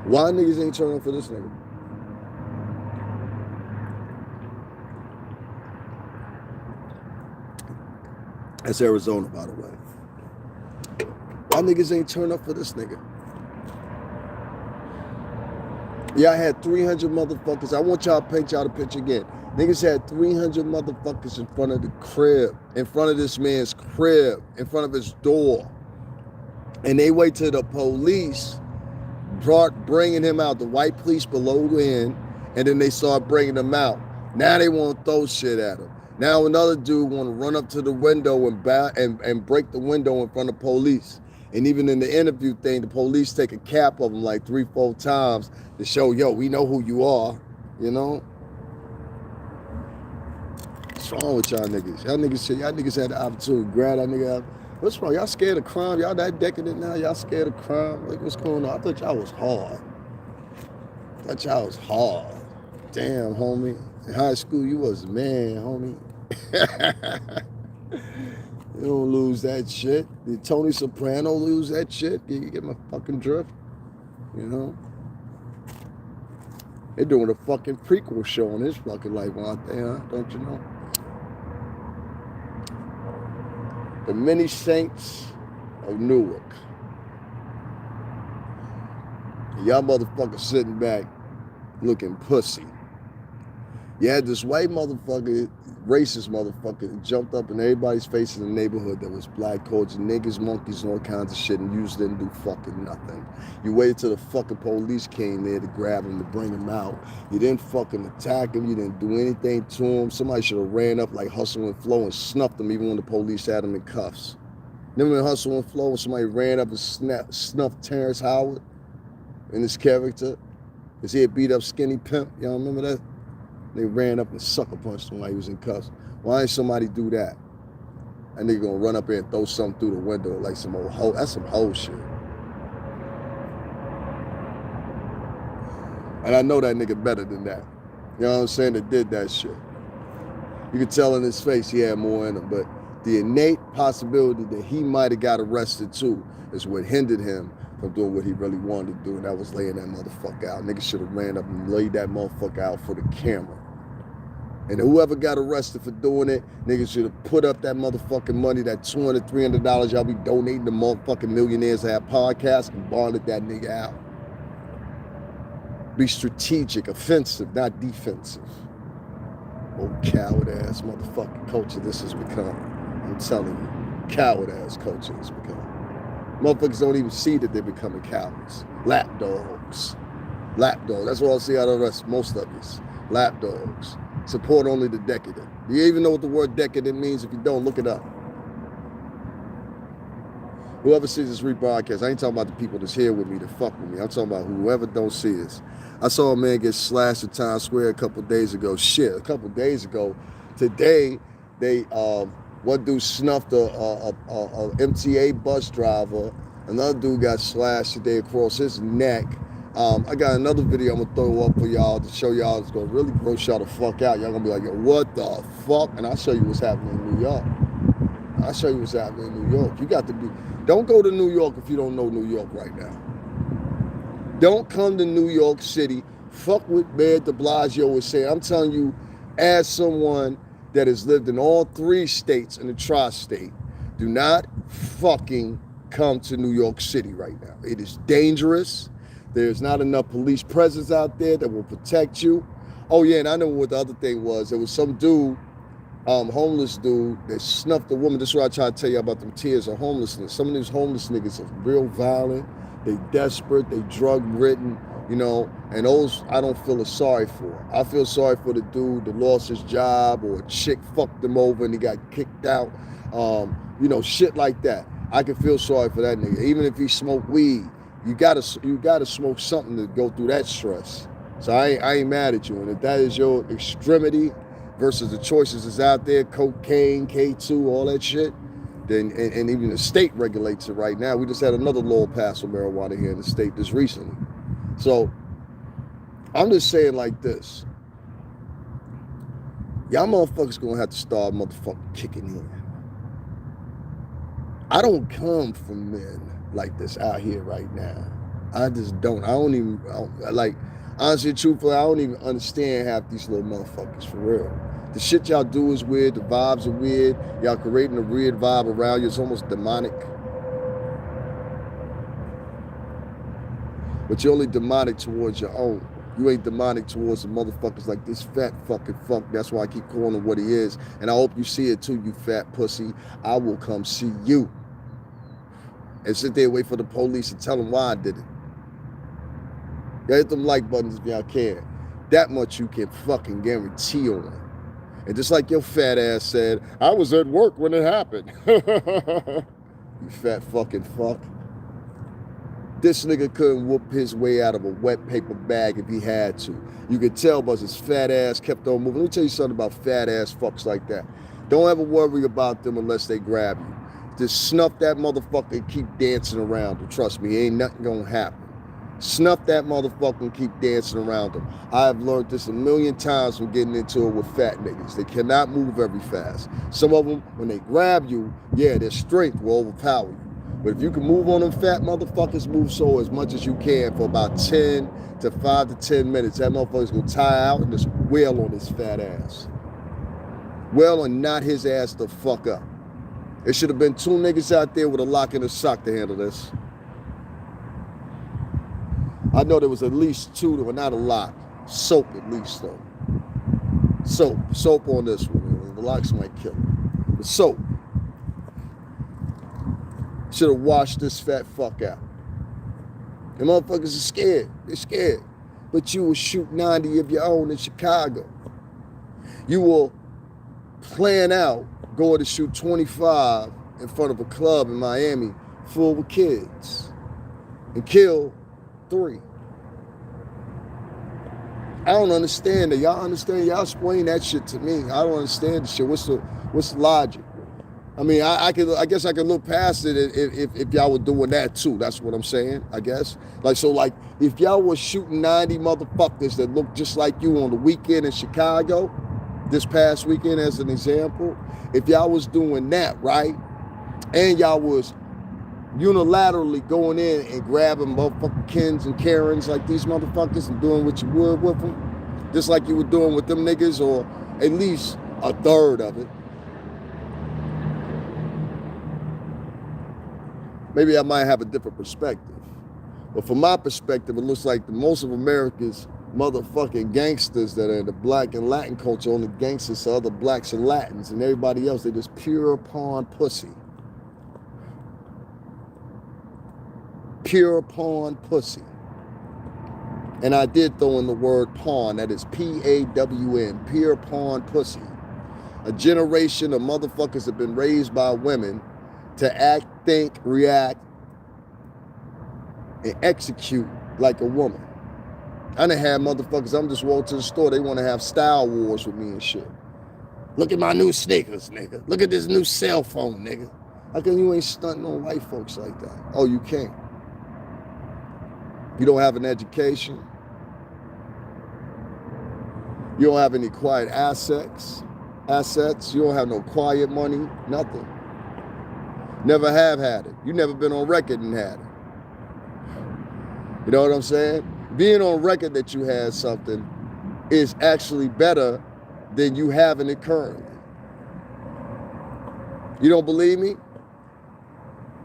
Why niggas ain't turn up for this nigga? That's Arizona, by the way. Why niggas ain't turn up for this nigga? Yeah, I had 300 motherfuckers. I want y'all to paint y'all the picture again. Niggas had 300 motherfuckers in front of the crib, in front of this man's crib, in front of his door. And they wait till the police bringing him out, the white police below in, and then they start bringing him out. Now they want to throw shit at him. Now another dude want to run up to the window and break the window in front of police. And even in the interview thing, the police take a cap of him like 3-4 times to show, yo, we know who you are, you know? What's wrong with y'all niggas? Y'all niggas had the opportunity to grab that nigga out. What's wrong? Y'all scared of crime? Y'all that decadent now? Y'all scared of crime? Like, what's going on? I thought y'all was hard. Damn, homie. In high school, you was a man, homie. You don't lose that shit. Did Tony Soprano lose that shit? You get my fucking drift? You know? They're doing a fucking prequel show on his fucking life, aren't they, huh? Don't you know? The Many Saints of Newark. Y'all motherfuckers sitting back looking pussy. You had this white motherfucker, racist motherfucker, that jumped up in everybody's face in the neighborhood that was black, called you niggas, monkeys, and all kinds of shit, and you just didn't do fucking nothing. You waited till the fucking police came there to grab him, to bring him out. You didn't fucking attack him. You didn't do anything to him. Somebody should have ran up like Hustle and Flow and snuffed him even when the police had him in cuffs. Remember in Hustle and Flow when somebody ran up and snuffed Terrence Howard in his character? Because he had beat up Skinny Pimp. Y'all remember that? They ran up and sucker punched him while he was in cuffs. Why didn't somebody do that? That nigga gonna run up there and throw something through the window like some old hoe. That's some hoe shit. And I know that nigga better than that. You know what I'm saying? That did that shit. You could tell in his face he had more in him, but the innate possibility that he might have got arrested too is what hindered him from doing what he really wanted to do, and that was laying that motherfucker out. Nigga should have ran up and laid that motherfucker out for the camera. And whoever got arrested for doing it, niggas should have put up that motherfucking money, that $200, $300 y'all be donating to motherfucking millionaires that have podcasts, and bonded that nigga out. Be strategic, offensive, not defensive. Old coward ass motherfucking culture this has become. I'm telling you, coward ass culture has become. Motherfuckers don't even see that they're becoming cowards. Lapdogs. Lapdogs. That's what I'll see out of the rest, most of us. Lapdogs. Support only the decadent. Do you even know what the word decadent means? If you don't, look it up. Whoever sees this rebroadcast, I ain't talking about the people that's here with me that fuck with me. I'm talking about whoever don't see this. I saw a man get slashed in Times Square a couple days ago. Shit, a couple days ago. Today, they one dude snuffed a MTA bus driver. Another dude got slashed today across his neck. I got another video I'm gonna throw up for y'all to show y'all. It's gonna really gross y'all the fuck out. Y'all gonna be like, yo, what the fuck? And I'll show you what's happening in New York. I'll show you what's happening in New York. You got to be, don't go to New York if you don't know New York right now. Don't come to New York City. Fuck what Mayor de Blasio is saying. I'm telling you, as someone that has lived in all 3 states in the tri-state, do not fucking come to New York City right now. It is dangerous. There's not enough police presence out there that will protect you. Oh yeah, and I know what the other thing was. There was some dude, homeless dude, that snuffed a woman. This is what I try to tell you about them tears of homelessness. Some of these homeless niggas are real violent. They desperate. They drug-ridden. You know, and those I don't feel sorry for. I feel sorry for the dude that lost his job, or a chick fucked him over and he got kicked out. You know, shit like that. I can feel sorry for that nigga. Even if he smoked weed, you gotta smoke something to go through that stress. So I ain't mad at you. And if that is your extremity versus the choices that's out there, cocaine, K2, all that shit, then and even the state regulates it right now. We just had another law passed on marijuana here in the state just recently. So I'm just saying like this. Y'all motherfuckers gonna have to start motherfucking kicking in. I don't come from men like this out here right now. I just don't. I don't even, like, honestly, truthfully, I don't even understand half these little motherfuckers, for real. The shit y'all do is weird. The vibes are weird. Y'all creating a weird vibe around you. It's almost demonic. But you're only demonic towards your own. You ain't demonic towards the motherfuckers like this fat fucking fuck. That's why I keep calling him what he is. And I hope you see it too, you fat pussy. I will come see you. And sit there and wait for the police and tell them why I did it. Y'all hit them like buttons if y'all can. That much you can fucking guarantee on. And just like your fat ass said, I was at work when it happened. You fat fucking fuck. This nigga couldn't whoop his way out of a wet paper bag if he had to. You could tell but his fat ass kept on moving. Let me tell you something about fat ass fucks like that. Don't ever worry about them unless they grab you. Just snuff that motherfucker and keep dancing around him. Trust me, ain't nothing gonna happen. Snuff that motherfucker and keep dancing around him. I have learned this a million times from getting into it with fat niggas. They cannot move very fast. Some of them, when they grab you, yeah, their strength will overpower you. But if you can move on them fat motherfuckers, move so as much as you can for about 10 to 5 to 10 minutes. That motherfucker's gonna tire out and just wail on his fat ass. Wail and knot his ass the fuck up. There should have been 2 niggas out there with a lock and a sock to handle this. I know there was at least 2 that were not a lot. Soap at least though. Soap on this one. The locks might kill him. But soap. Should have washed this fat fuck out. The motherfuckers are scared. They're scared. But you will shoot 90 of your own in Chicago. You will plan out going to shoot 25 in front of a club in Miami full with kids and kill 3. I don't understand that. Y'all understand? Y'all explain that shit to me. I don't understand the shit. What's the logic? I mean, I guess I could look past it if y'all were doing that too. That's what I'm saying, I guess. Like, so like, if y'all was shooting 90 motherfuckers that look just like you on the weekend in Chicago, this past weekend as an example, if y'all was doing that, right, and y'all was unilaterally going in and grabbing motherfucking Kens and Karens like these motherfuckers and doing what you would with them, just like you were doing with them niggas, or at least a third of it, maybe I might have a different perspective. But from my perspective, it looks like the most of America's motherfucking gangsters that are in the black and Latin culture, only gangsters to other blacks and Latins, and everybody else, they just pure pawn pussy. Pure pawn pussy. And I did throw in the word pawn, that is P-A-W-N, pure pawn pussy. A generation of motherfuckers have been raised by women to act, think, react, and execute like a woman. I done had motherfuckers, I'm just walking to the store, they want to have style wars with me and shit. Look at my new sneakers, nigga. Look at this new cell phone, nigga. How come you ain't stunting on white folks like that? Oh, you can't. You don't have an education. You don't have any quiet assets. You don't have no quiet money, nothing. Never have had it. You never been on record and had it. You know what I'm saying? Being on record that you had something is actually better than you having it currently. You don't believe me?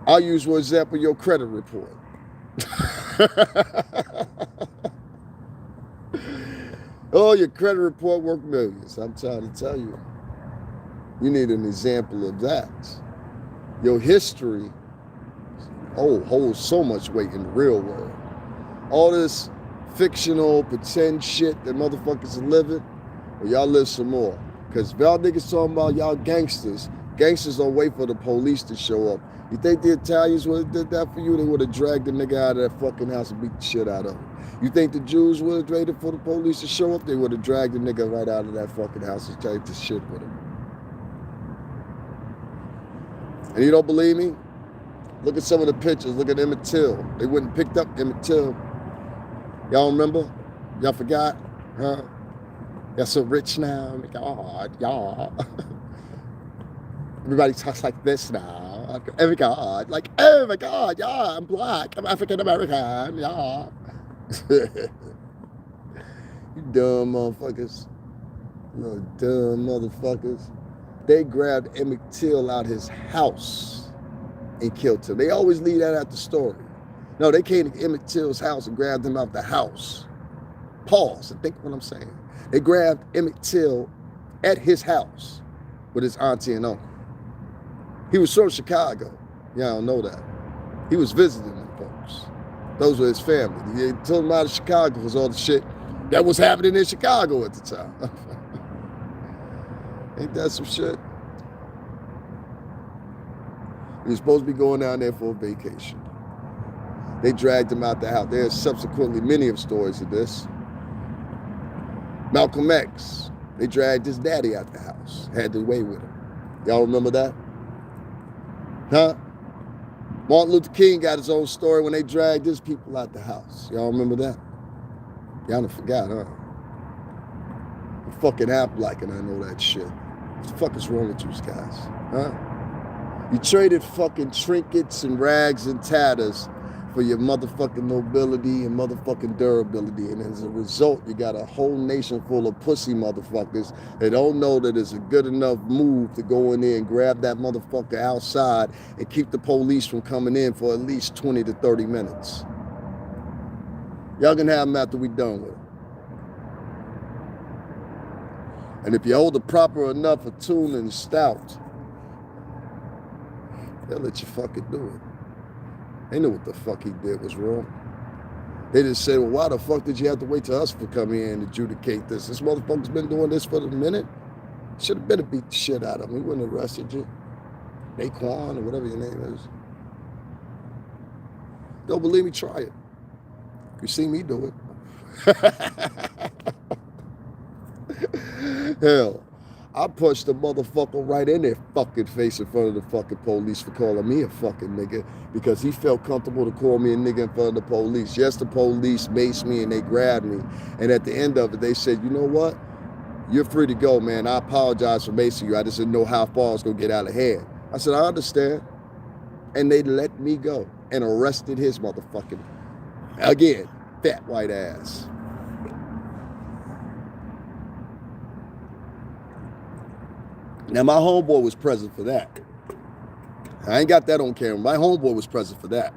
I'll use, for example, your credit report. Oh, your credit report worth millions. I'm trying to tell you. You need an example of that. Your history, holds so much weight in the real world. All this fictional, pretend shit that motherfuckers are living, well, y'all live some more. Because if y'all niggas talking about y'all gangsters don't wait for the police to show up. You think the Italians would have did that for you? They would have dragged the nigga out of that fucking house and beat the shit out of him. You think the Jews would have waited for the police to show up? They would have dragged the nigga right out of that fucking house and take the shit with him. And you don't believe me? Look at some of the pictures. Look at Emmett Till. They wouldn't have picked up Emmett Till. Y'all remember? Y'all forgot? Huh? Y'all so rich now? Oh my God, y'all. Everybody talks like this now. Oh my God, like, oh my God, yeah, I'm black, I'm African American, yeah. You dumb motherfuckers. Little dumb motherfuckers. They grabbed Emmett Till out his house and killed him. They always leave that out the story. No, they came to Emmett Till's house and grabbed him out the house. Pause and think what I'm saying. They grabbed Emmett Till at his house with his auntie and uncle. He was from Chicago. Y'all don't know that. He was visiting them folks. Those were his family. They told him out of Chicago because all the shit that was happening in Chicago at the time. Ain't that some shit? He was supposed to be going down there for a vacation. They dragged him out the house. There are subsequently many of stories of this. Malcolm X, they dragged his daddy out the house, had their way with him. Y'all remember that? Huh? Martin Luther King got his own story when they dragged his people out the house. Y'all remember that? Y'all done forgot, huh? I fucking act like and I know that shit. What the fuck is wrong with you guys? Huh? You traded fucking trinkets and rags and tatters for your motherfucking nobility and motherfucking durability. And as a result, you got a whole nation full of pussy motherfuckers that don't know that it's a good enough move to go in there and grab that motherfucker outside and keep the police from coming in for at least 20 to 30 minutes. Y'all can have them after we done with them. And if you hold a proper enough attune and stout, they'll let you fucking do it. They knew what the fuck he did was wrong. They just said, well, why the fuck did you have to wait till us to come here and adjudicate this? This motherfucker's been doing this for a minute. Should have better beat the shit out of him. He wouldn't have arrested you. Naquan or whatever your name is. Don't believe me? Try it. You see me do it. Hell, I punched the motherfucker right in their fucking face in front of the fucking police for calling me a fucking nigga because he felt comfortable to call me a nigga in front of the police. Yes, the police maced me and they grabbed me. And at the end of it, they said, you know what? You're free to go, man. I apologize for macing you. I just didn't know how far it's going to get out of hand. I said, I understand. And they let me go and arrested his motherfucking, again, fat white ass. Now, my homeboy was present for that. I ain't got that on camera. My homeboy was present for that.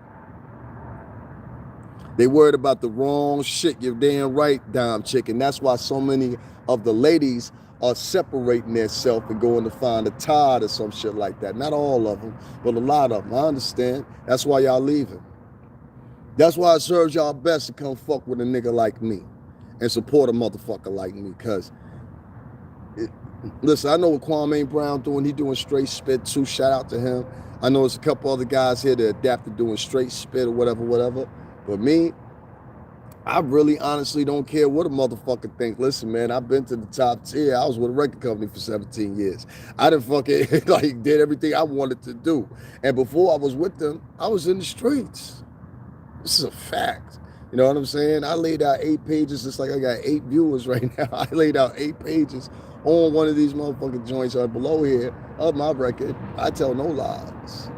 They worried about the wrong shit. You're damn right, Dime Chicken. That's why so many of the ladies are separating themselves and going to find a Todd or some shit like that. Not all of them, but a lot of them. I understand. That's why y'all leaving. That's why it serves y'all best to come fuck with a nigga like me and support a motherfucker like me. Because, listen, I know what Kwame Brown doing. He doing straight spit too. Shout out to him. I know there's a couple other guys here that adapted doing straight spit or whatever. But me, I really honestly don't care what a motherfucker think. Listen, man, I've been to the top tier. I was with a record company for 17 years. I done fucking like did everything I wanted to do. And before I was with them, I was in the streets. This is a fact. You know what I'm saying? I laid out 8 pages, just like I got 8 viewers right now. I laid out 8 pages on one of these motherfucking joints right below here of my record. I tell no lies.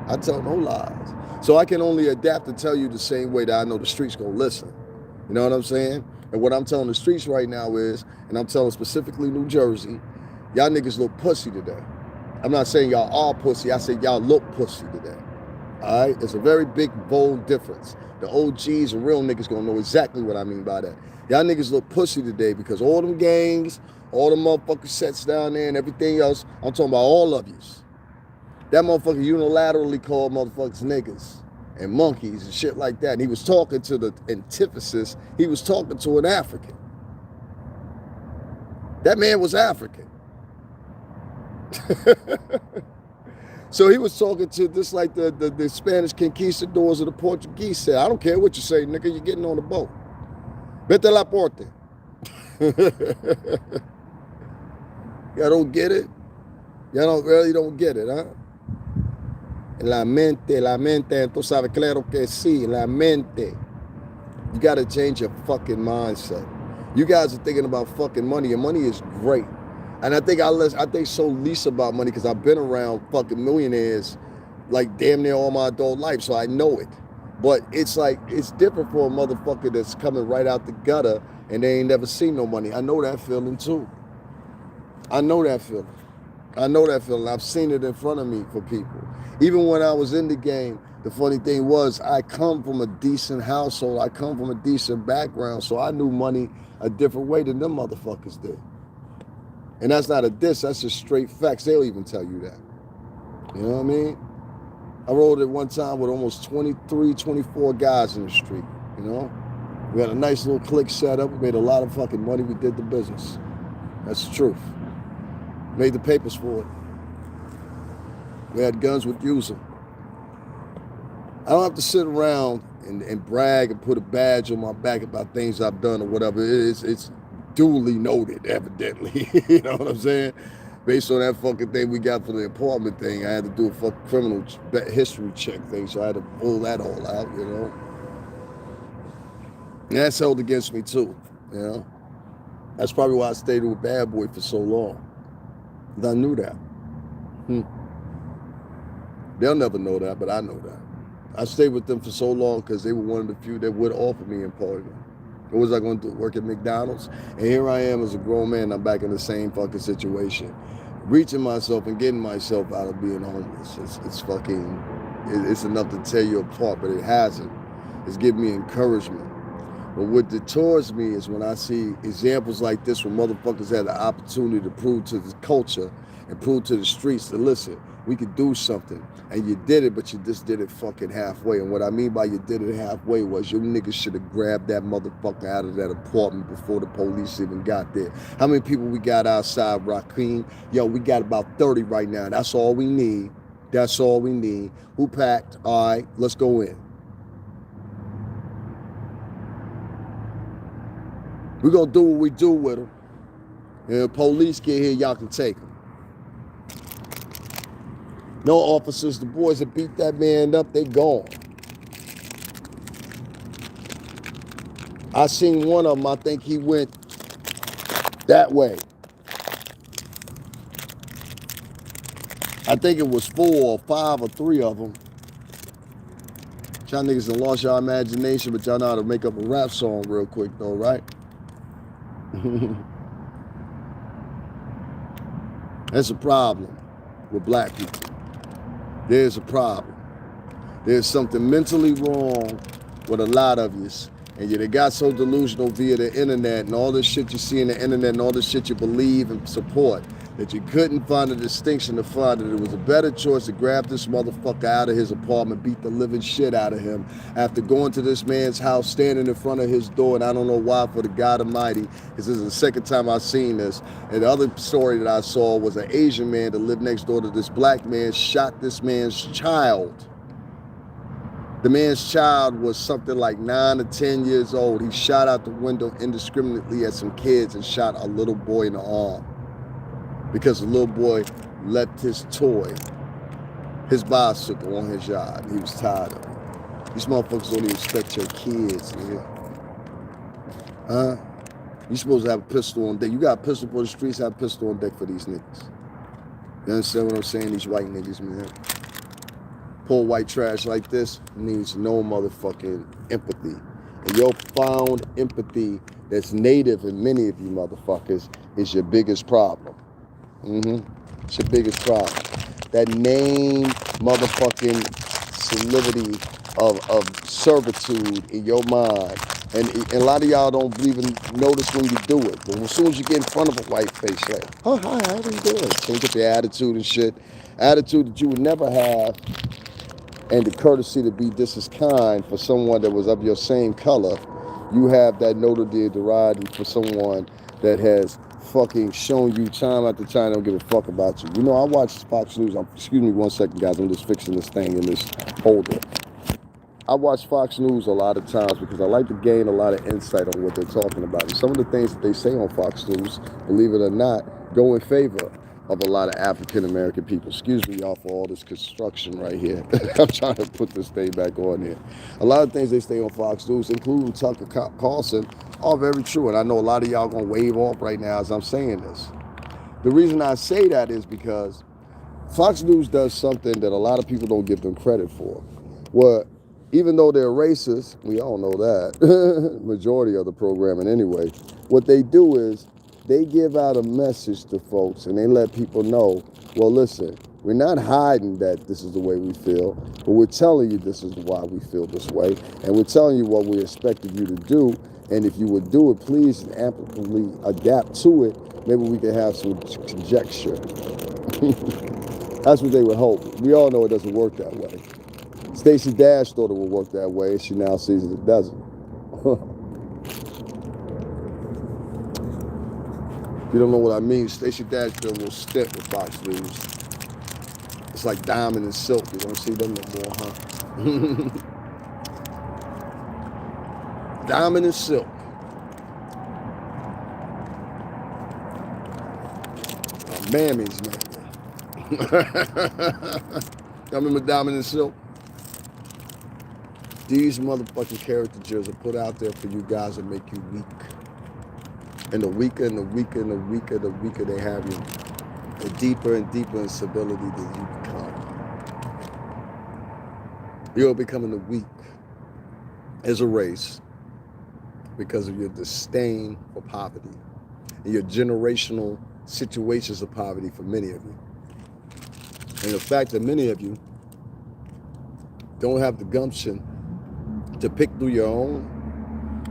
I tell no lies. So I can only adapt and tell you the same way that I know the streets gonna listen. You know what I'm saying? And what I'm telling the streets right now is, and I'm telling specifically New Jersey, y'all niggas look pussy today. I'm not saying y'all are pussy. I said y'all look pussy today. All right? It's a very big, bold difference. The OGs and real niggas gonna know exactly what I mean by that. Y'all niggas look pussy today because all them gangs, all the motherfucking sets down there and everything else, I'm talking about all of yous. That motherfucker unilaterally called motherfuckers niggas and monkeys and shit like that. And he was talking to the antithesis. He was talking to an African. That man was African. So he was talking to this like the Spanish conquistadors or the Portuguese said, I don't care what you say, nigga, you're getting on the boat. Vete la porte. Y'all don't get it? Y'all really don't get it, huh? La mente, tú sabes, claro que sí, la mente. You got to change your fucking mindset. You guys are thinking about fucking money, and money is great. And I think so least about money because I've been around fucking millionaires like damn near all my adult life, so I know it. But it's like, it's different for a motherfucker that's coming right out the gutter and they ain't never seen no money. I know that feeling too. I know that feeling. I've seen it in front of me for people. Even when I was in the game, the funny thing was I come from a decent household. I come from a decent background. So I knew money a different way than them motherfuckers did. And that's not a diss. That's just straight facts. They'll even tell you that. You know what I mean? I rode at one time with almost 23, 24 guys in the street. You know? We had a nice little clique set up. We made a lot of fucking money. We did the business. That's the truth. Made the papers for it. We had guns, we'd use them. I don't have to sit around and brag and put a badge on my back about things I've done or whatever. It's duly noted, evidently. You know what I'm saying? Based on that fucking thing we got for the apartment thing, I had to do a fucking criminal history check thing, so I had to pull that all out, you know? And that's held against me too, you know? That's probably why I stayed with Bad Boy for so long. I knew that. They'll never know that, but I know that. I stayed with them for so long because they were one of the few that would offer me employment. What was I going to do? Work at McDonald's? And here I am as a grown man. I'm back in the same fucking situation. Reaching myself and getting myself out of being homeless. It's enough to tear you apart, but it hasn't. It's given me encouragement. But what deters me is when I see examples like this where motherfuckers had the opportunity to prove to the culture and prove to the streets that, listen, we could do something. And you did it, but you just did it fucking halfway. And what I mean by you did it halfway was you niggas should have grabbed that motherfucker out of that apartment before the police even got there. How many people we got outside, Raheem? Yo, we got about 30 right now. That's all we need. That's all we need. Who packed? All right, let's go in. We're going to do what we do with them. And police get here, y'all can take them. No officers, the boys that beat that man up, they gone. I seen one of them, I think he went that way. I think it was 4 or 5 or 3 of them. Y'all niggas done lost your imagination, but y'all know how to make up a rap song real quick though, right? That's a problem with black people. There's a problem. There's something mentally wrong with a lot of you. And you got so delusional via the internet and all this shit you see in the internet and all this shit you believe and support that you couldn't find a distinction to find that it was a better choice to grab this motherfucker out of his apartment, beat the living shit out of him after going to this man's house, standing in front of his door, and I don't know why, for the God Almighty, because this is the second time I've seen this. And the other story that I saw was an Asian man that lived next door to this black man shot this man's child. The man's child was something like 9 or 10 years old. He shot out the window indiscriminately at some kids and shot a little boy in the arm because the little boy left his toy, his bicycle, on his yard. He was tired of it. These motherfuckers don't even respect your kids, nigga. Huh? You supposed to have a pistol on deck. You got a pistol for the streets, have a pistol on deck for these niggas. You understand what I'm saying? These white niggas, man. Poor white trash like this needs no motherfucking empathy. And your found empathy that's native in many of you motherfuckers is your biggest problem. It's your biggest problem. That name motherfucking solidity of servitude in your mind. And a lot of y'all don't even notice when you do it. But as soon as you get in front of a white face, like, oh, hi, how you doing? Change up your attitude and shit. Attitude that you would never have. And the courtesy to be just as kind for someone that was of your same color. You have that notoriety for someone that has fucking shown you time after time, don't give a fuck about you. You know, I watch Fox News. Excuse me 1 second, guys. I'm just fixing this thing in this holder. I watch Fox News a lot of times because I like to gain a lot of insight on what they're talking about. And some of the things that they say on Fox News, believe it or not, go in favor of a lot of African American people. Excuse me, y'all, for all this construction right here. I'm trying to put this thing back on here. A lot of things they say on Fox News, including Tucker Carlson, are very true. And I know a lot of y'all gonna wave off right now as I'm saying this. The reason I say that is because Fox News does something that a lot of people don't give them credit for. Well, even though they're racist, we all know that, majority of the programming anyway, what they do is they give out a message to folks and they let people know, well, listen, we're not hiding that this is the way we feel, but we're telling you this is why we feel this way, and we're telling you what we expected you to do, and if you would do it, please amply adapt to it. Maybe we can have some conjecture. That's what they would hope. We all know it doesn't work that way. Stacey Dash thought it would work that way, and she now sees it doesn't. You don't know what I mean? Stacey Dash did a little step with Fox News. It's like Diamond and Silk. You don't see them no more, huh? Diamond and Silk. Mammy's man. Y'all remember Diamond and Silk? These motherfucking caricatures are put out there for you guys to make you weak. And the weaker and the weaker and the weaker, the weaker they have you, the deeper and deeper instability that you become. You're becoming the weak as a race because of your disdain for poverty and your generational situations of poverty for many of you. And the fact that many of you don't have the gumption to pick through your own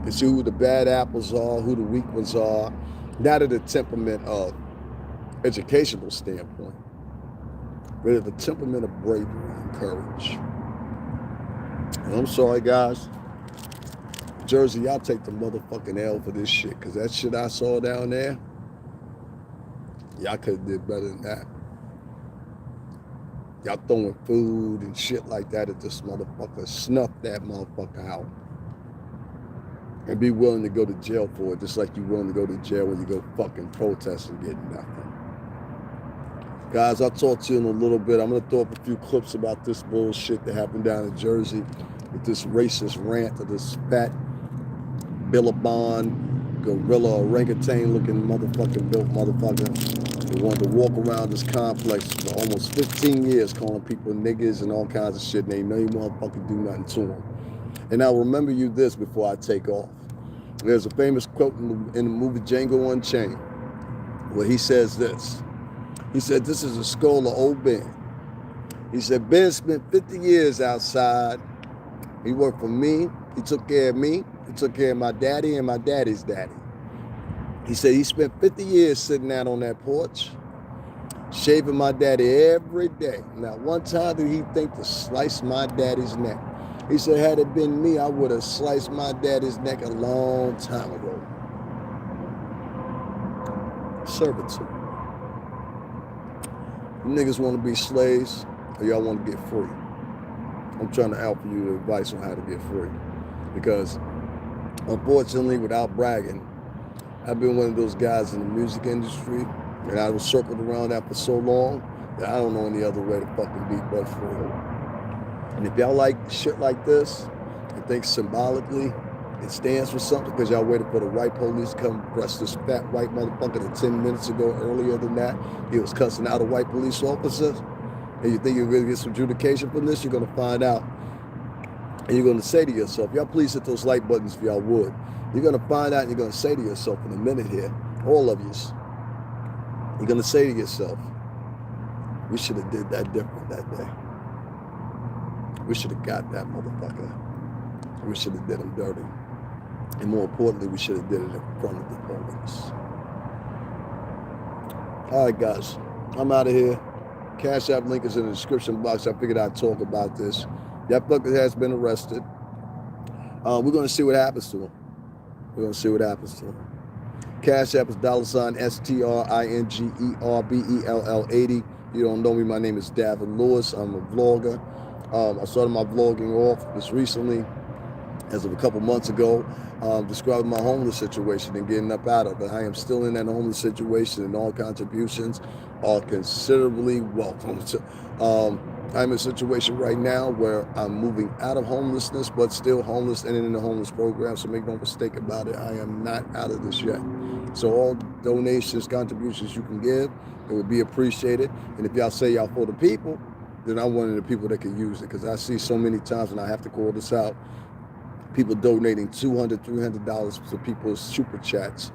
and see who the bad apples are, who the weak ones are, not at a temperament of educational standpoint, but at the temperament of bravery and courage. And I'm sorry, guys. Jersey, y'all take the motherfucking L for this shit, because that shit I saw down there, y'all could have did better than that. Y'all throwing food and shit like that at this motherfucker. Snuff that motherfucker out. and be willing to go to jail for it, just like you're willing to go to jail when you go fucking protest and get nothing. Guys, I'll talk to you in a little bit. I'm going to throw up a few clips about this bullshit that happened down in Jersey with this racist rant of this fat Billabong, gorilla, orangutan looking motherfucking built motherfucker who wanted to walk around this complex for almost 15 years calling people niggas and all kinds of shit, and they know you motherfucking do nothing to them. And I'll remember you this before I take off. There's a famous quote in the movie Django Unchained where he says this. He said, this is a skull of old Ben. He said, Ben spent 50 years outside. He worked for me. He took care of me. He took care of my daddy and my daddy's daddy. He said he spent 50 years sitting out on that porch, shaving my daddy every day. Now, one time did he think to slice my daddy's neck. He said, had it been me, I would have sliced my daddy's neck a long time ago. Servitude. You niggas want to be slaves, or y'all want to get free? I'm trying to offer you advice on how to get free. Because, unfortunately, without bragging, I've been one of those guys in the music industry, and I was circled around that for so long that I don't know any other way to fucking be but free. And if y'all like shit like this, and think symbolically it stands for something because y'all waited for the white police to come arrest this fat white motherfucker that 10 minutes ago, earlier than that, he was cussing out a white police officers, and you think you're going to get some adjudication from this, you're going to find out. And you're going to say to yourself, y'all please hit those like buttons if y'all would. You're going to find out and you're going to say to yourself in a minute here, all of you, you're going to say to yourself, we should have did that different that day. We should have got that motherfucker. We should have did him dirty. And more importantly, we should have did it in front of the police. All right, guys, I'm out of here. Cash App link is in the description box. I figured I'd talk about this. That fucker has been arrested. We're going to see what happens to him. We're going to see what happens to him. Cash App is $STRINGERBELL80. You don't know me, my name is Davin Lewis. I'm a vlogger. I started my vlogging off just recently, as of a couple months ago, describing my homeless situation and getting up out of it. I am still in that homeless situation, and all contributions are considerably welcome. I'm in a situation right now where I'm moving out of homelessness, but still homeless and in the homeless program, so make no mistake about it, I am not out of this yet. So all donations, contributions you can give, it would be appreciated. And if y'all say y'all for the people, then I'm one of the people that can use it, because I see so many times, and I have to call this out, people donating $200, $300 to people's super chats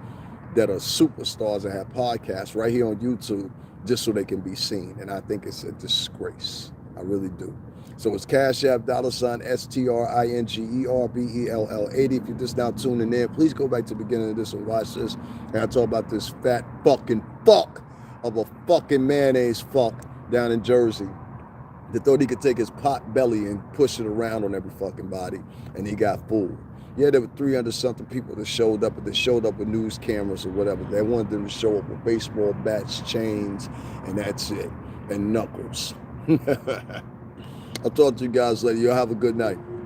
that are superstars that have podcasts right here on YouTube just so they can be seen. And I think it's a disgrace. I really do. So it's Cash App, $STRINGERBELL80. If you're just now tuning in, please go back to the beginning of this and watch this. And I talk about this fat fucking fuck of a fucking mayonnaise fuck down in Jersey that thought he could take his pot belly and push it around on every fucking body, and he got fooled. Yeah, there were 300-something people that showed up, but they showed up with news cameras or whatever. They wanted them to show up with baseball bats, chains, and that's it, and knuckles. I'll talk to you guys later. Y'all have a good night.